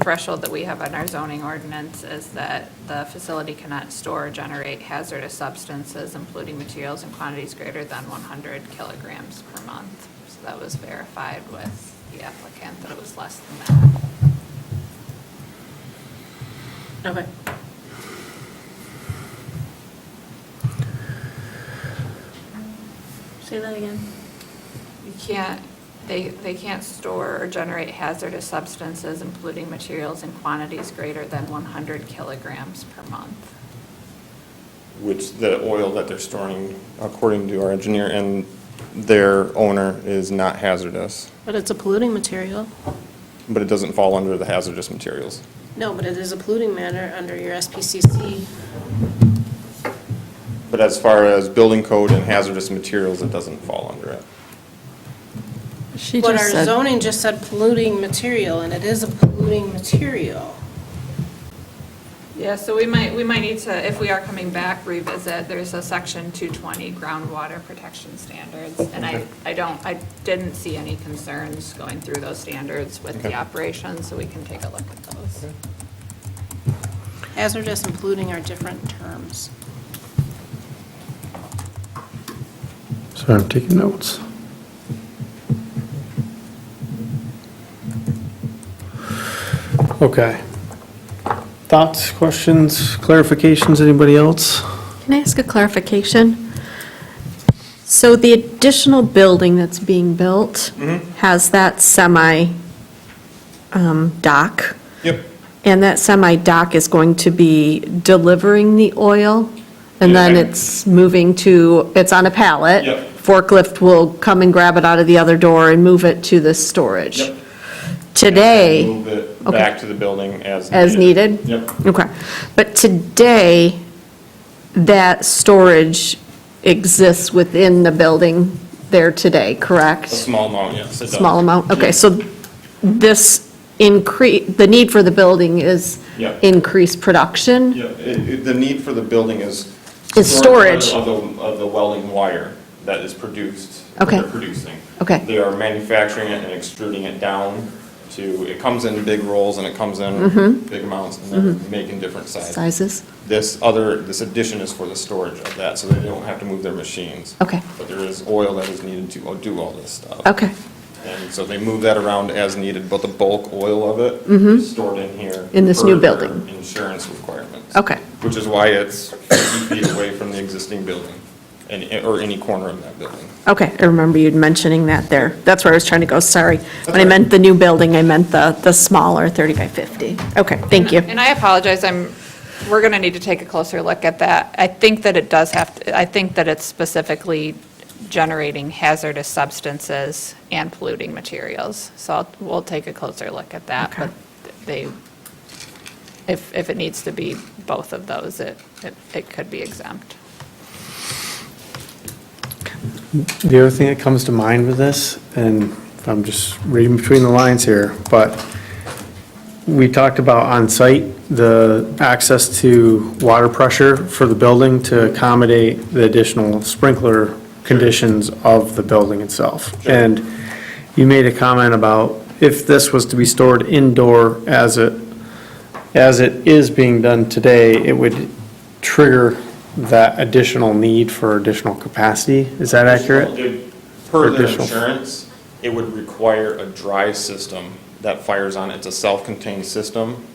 threshold that we have in our zoning ordinance is that the facility cannot store or generate hazardous substances, including materials in quantities greater than 100 kilograms per month. So that was verified with the applicant that it was less than that. Okay. Say that again. You can't, they can't store or generate hazardous substances, including materials in quantities greater than 100 kilograms per month. Which the oil that they're storing, according to our engineer and their owner, is not hazardous. But it's a polluting material. But it doesn't fall under the hazardous materials. No, but it is a polluting matter under your SPCC. But as far as building code and hazardous materials, it doesn't fall under it. She But just our said, zoning just said polluting material, and it is a polluting material. Yeah, so we might need to, if we are coming back, revisit, there's a section 220 groundwater protection standards. And I didn't see any concerns going through those standards with the operation, so we can take a look at those. Hazardous and polluting are different terms. Sorry, I'm taking notes. Okay. Thoughts, questions, clarifications, anybody else? can I ask a clarification? So the additional building that's being built has that semi-dock? Yep. And that semi-dock is going to be delivering the oil? And then it's moving to, it's on a pallet? Yep. Forklift will come and grab it out of the other door and move it to the storage? Yep. Today? Move it Okay. back to the building as As needed? Yep. Okay. But today, that storage exists within the building there today, correct? A small amount, yes, it does. Small amount? Okay, so this the need for the building is Yeah. increased production? Yeah, the need for the building is. Is storage. Of the welding wire that is produced. Okay. That they're producing. Okay. They are manufacturing it and extruding it down to, it comes in big rolls and it comes in big amounts and they're making different sizes. Sizes? This addition is for the storage of that, so they don't have to move their machines. Okay. But there is oil that is needed to do all this stuff. Okay. And so they move that around as needed, but the bulk oil of it is stored in here. In this new per their building. Insurance requirements. Okay. Which is why it's 50 feet away from the existing building, or any corner of that building. Okay, I remember you mentioning that there. That's where I was trying to go, sorry. When I right. meant the new building, I meant the smaller 30 by 50. Okay, thank you. And I apologize, we're going to need to take a closer look at that. I think that it does I think that it's specifically generating hazardous substances and polluting materials. So we'll take a closer look at that. Okay. But if it needs to be both of those, it could be exempt. The other thing that comes to mind with this, and if I'm just reading between the lines here, but we talked about on-site, the access to water pressure for the building to accommodate the additional sprinkler conditions of the building itself. And you made a comment about if this was to be stored indoor as it is being done today, it would trigger that additional need for additional capacity. Is that accurate? Per their Additional. insurance, it would require a dry system that fires on, it's a self-contained system,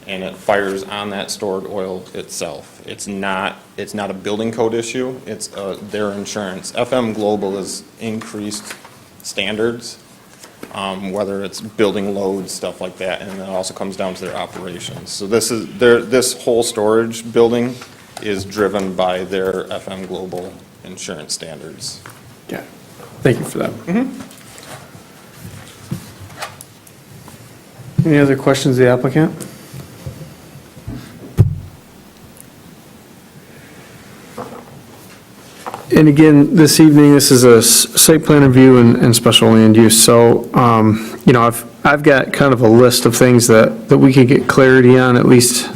and it fires on that stored oil itself. It's not a building code issue, it's their insurance. FM Global has increased standards, whether it's building loads, stuff like that, and it also comes down to their operations. So this whole storage building is driven by their FM Global insurance standards. Yeah, thank you for that. Any other questions of the applicant? And again, this evening, this is a site plan review and special land use, so, you know, I've got kind of a list of things that we could get clarity on, at least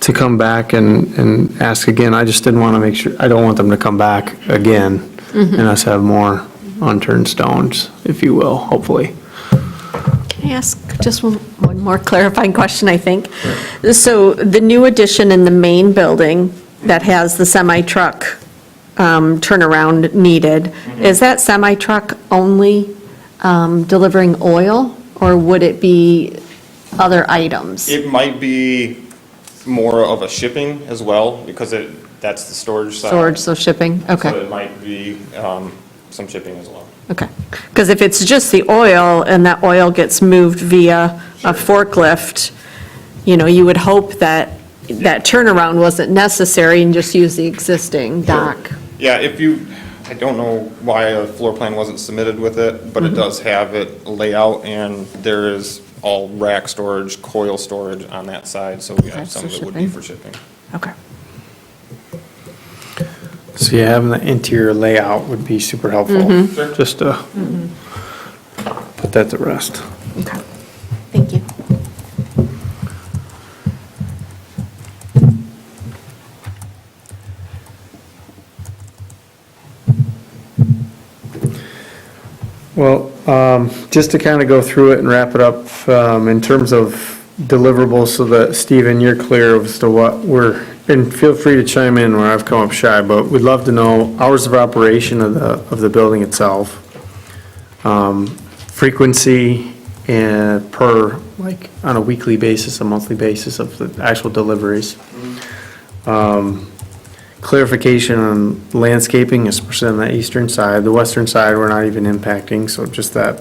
to come back and ask again. I just didn't want to make sure, I don't want them to come back again and us have more unturned stones, if you will, hopefully. Can I ask just one more clarifying question, I think? So the new addition in the main building that has the semi-truck turnaround needed, is that semi-truck only delivering oil, or would it be other items? It might be more of a shipping as well, because that's the storage side. Storage, so shipping, okay. So it might be some shipping as well. Okay, because if it's just the oil and that oil gets moved via a forklift, you would hope that that turnaround wasn't necessary and just use the existing dock. Yeah, I don't know why a floor plan wasn't submitted with it, but it does have it layout, and there is all rack storage, coil storage on that side, so yeah, some of it would be for shipping. Okay. So yeah, having the interior layout would be super helpful, Mhm. Sure. just to put that to rest. Okay, thank you. Well, just to kind of go through it and wrap it up, in terms of deliverables, so that, Stephen, you're clear as to what and feel free to chime in where I've come up shy, but we'd love to know hours of operation of the building itself, frequency, and on a weekly basis, a monthly basis of the actual deliveries. Clarification on landscaping, especially on the eastern side. The western side, we're not even impacting, so just that,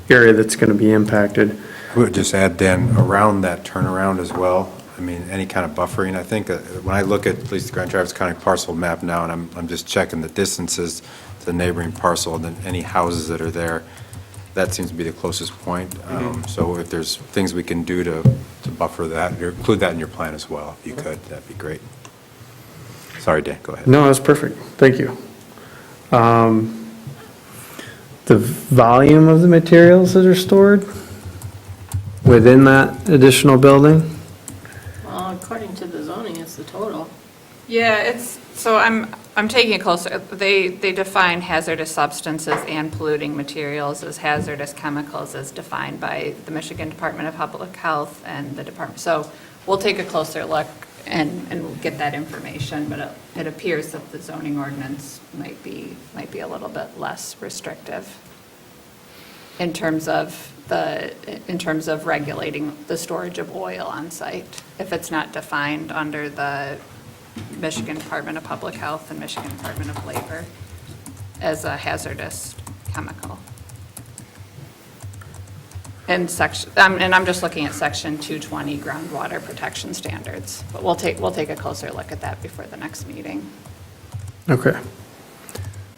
area that's going to be impacted. I would just add, Dan, around that turnaround as well, I mean, any kind of buffering, I think, when I look at least the Grand Traverse County parcel map now, and I'm just checking the distances to the neighboring parcel, and then any houses that are there, that seems to be the closest point. So if there's things we can do to buffer that, or include that in your plan as well, if you could, that'd be great. Sorry, Dan, go ahead. No, that's perfect. Thank you. The volume of the materials that are stored within that additional building? Well, according to the zoning, it's the total. Yeah, so I'm taking it closer. They define hazardous substances and polluting materials as hazardous chemicals as defined by the Michigan Department of Public Health and the department. So we'll take a closer look and we'll get that information, but it appears that the zoning ordinance might be a little bit less restrictive in terms of regulating the storage of oil on site, if it's not defined under the Michigan Department of Public Health and Michigan Department of Labor as a hazardous chemical. And I'm just looking at section 220 groundwater protection standards, but we'll take a closer look at that before the next meeting. Okay.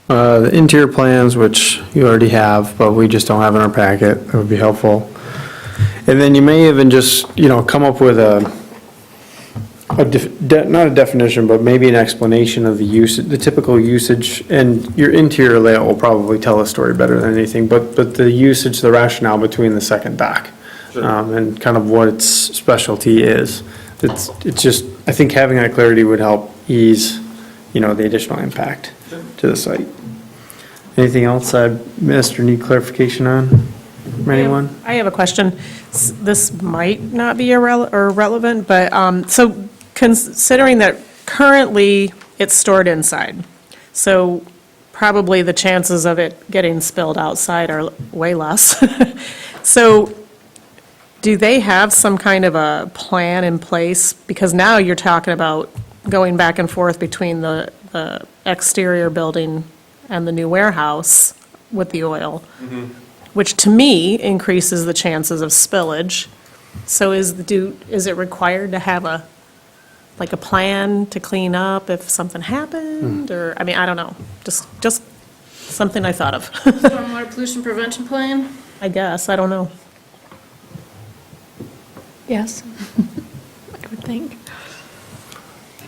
The interior plans, which you already have, but we just don't have in our packet, that would be helpful. And then you may even just, come up with not a definition, but maybe an explanation of the typical usage, and your interior layout will probably tell a story better than anything, but the usage, the rationale between the second dock, and kind of what its specialty is. It's just, I think having that clarity would help ease, the additional impact to the site. Anything else I missed or need clarification on from anyone? I have a question. This might not be relevant, but, so considering that currently it's stored inside, so probably the chances of it getting spilled outside are way less. So do they have some kind of a plan in place? Because now you're talking about going back and forth between the exterior building and the new warehouse with the oil, which to me increases the chances of spillage. So is it required to have a plan to clean up if something happened, or, I don't know, just something I thought of. Stormwater pollution prevention plan? I guess, I don't know. Yes, I would think.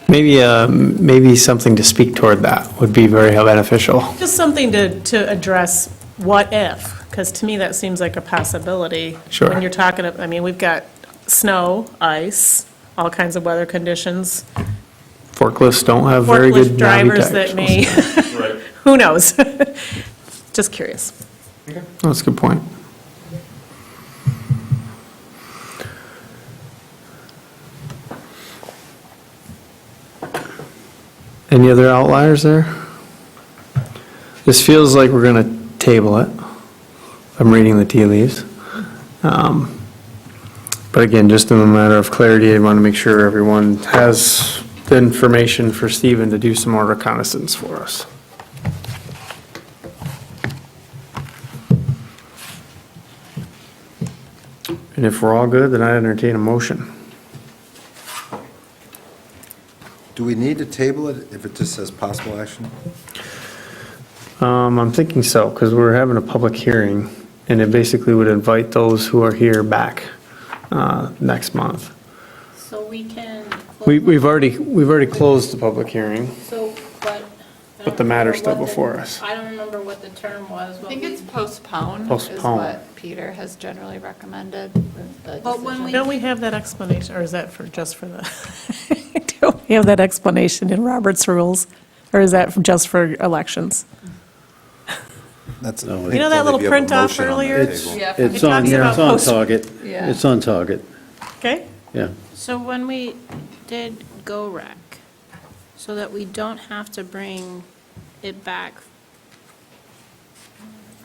Maybe something to speak toward that would be very beneficial. Just something to address what if, because to me that seems like a possibility. Sure. When you're talking, we've got snow, ice, all kinds of weather conditions. Forklifts don't have very good Forklift drivers that may, Right. who knows? Just curious. That's a good point. Any other outliers there? This feels like we're going to table it. I'm reading the tea leaves. But again, just in a matter of clarity, I want to make sure everyone has the information for Stephen to do some more reconnaissance for us. And if we're all good, then I entertain a motion. Do we need to table it if it just says possible action? I'm thinking so, because we're having a public hearing, and it basically would invite those who are here back next month. So we can. We've already closed the public hearing, So, but. but the matter's still before us. I don't remember what the term was. I think it's postpone, is Postpone. what Peter has generally recommended with the But when decision. Don't we have that explanation, or is that for, just for the? Don't we have that explanation in Robert's rules, or is that just for elections? That's. No, You know that little print off earlier? It's Yeah, it's It on, talks about it's on post- target. Yeah. It's on target, Okay. yeah. So when we did GO-REC, so that we don't have to bring it back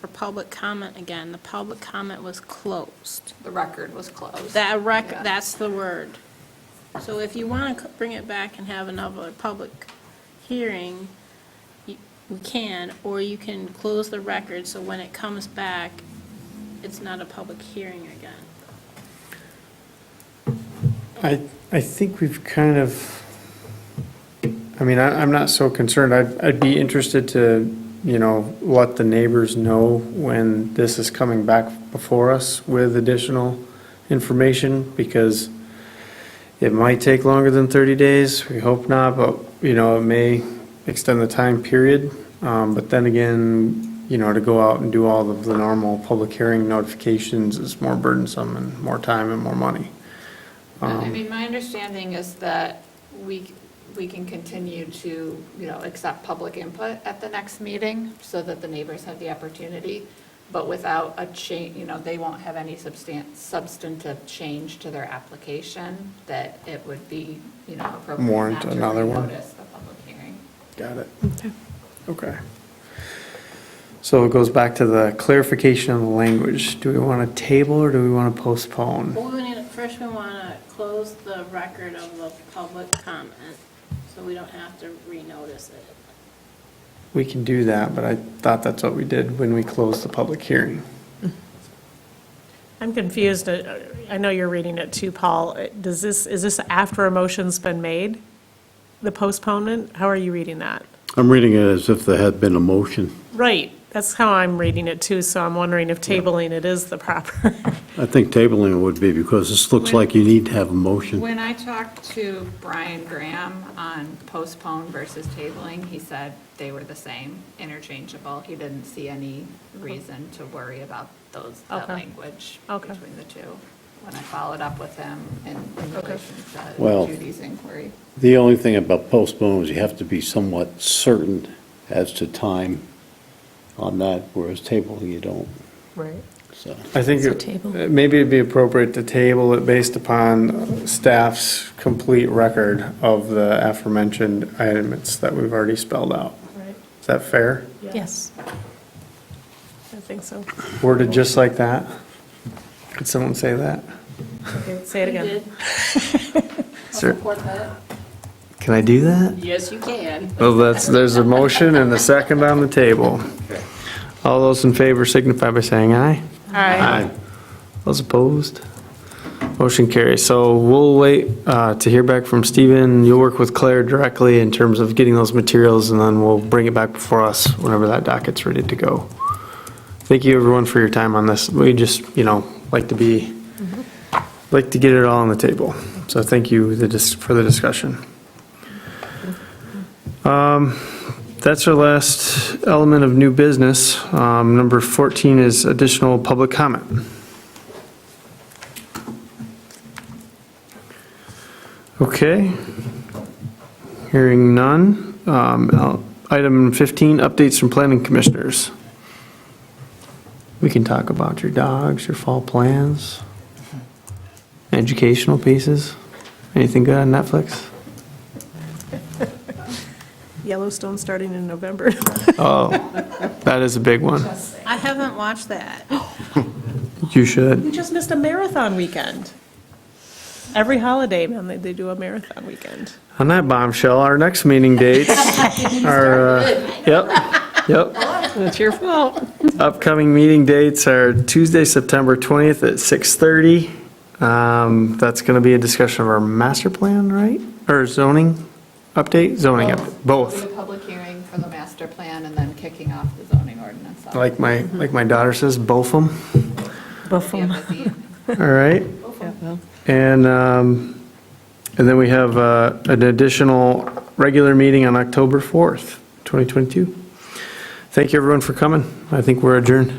for public comment again, the public comment was closed. The record was closed. That Yeah. that's the word. So if you want to bring it back and have another public hearing, we can, or you can close the record, so when it comes back, it's not a public hearing again. I think we've kind of, I mean, I'm not so concerned. I'd be interested to, let the neighbors know when this is coming back before us with additional information, because it might take longer than 30 days. We hope not, but, it may extend the time period. But then again, to go out and do all of the normal public hearing notifications is more burdensome and more time and more money. I mean, my understanding is that we can continue to, accept public input at the next meeting so that the neighbors have the opportunity, but without a change, they won't have any substantive change to their application, that it would be, appropriate Warrant not to another one. renotice the public hearing. Got it. Okay. So it goes back to the clarification of the language. Do we want to table or do we want to postpone? Well, first we want to close the record of the public comment, so we don't have to renotice it. We can do that, but I thought that's what we did when we closed the public hearing. I'm confused. I know you're reading it too, Paul. Is this after a motion's been made, the postponement? How are you reading that? I'm reading it as if there had been a motion. Right, that's how I'm reading it too, so I'm wondering if tabling it is the proper. I think tabling it would be, because this looks like you need to have a motion. When I talked to Brian Graham on postpone versus tabling, he said they were the same, interchangeable. He didn't see any reason to worry about that Okay. language Okay. between the two. When I followed up with him in relation Well- to Judy's inquiry. The only thing about postpone is you have to be somewhat certain as to time on that, whereas tabling you don't, Right. so. I think So table. maybe it'd be appropriate to table it based upon staff's complete record of the aforementioned items that we've already spelled out. Right. Is that fair? Yes. I think so. Worded just like that? Could someone say that? Okay, say it again. Sir, Support that. can I do that? Yes, you can. Well, there's a motion and a second on the table. All those in favor signify by saying aye. Aye. Those opposed? Motion carries. So we'll wait to hear back from Stephen. You'll work with Claire directly in terms of getting those materials, and then we'll bring it back before us whenever that docket's ready to go. Thank you, everyone, for your time on this. We just, like to get it all on the table. So thank you for the discussion. That's our last element of new business. Number 14 is additional public comment. Okay. Hearing none. Item 15, updates from planning commissioners. We can talk about your dogs, your fall plans, educational pieces. Anything good on Netflix? Yellowstone starting in November. Oh, that is a big one. I haven't watched that. You should. We just missed a marathon weekend. Every holiday, man, they do a marathon weekend. On that bombshell, our next meeting dates are, yep. That's your fault. Upcoming meeting dates are Tuesday, September 20th at 6:30. That's going to be a discussion of our master plan, right? Or zoning update? Zoning update, both. It'll be a public hearing for the master plan and then kicking off the zoning ordinance. Like my daughter says, both them. Both Be a busy evening. All right. And then we have an additional regular meeting on October 4th, 2022. Thank you, everyone, for coming. I think we're adjourned.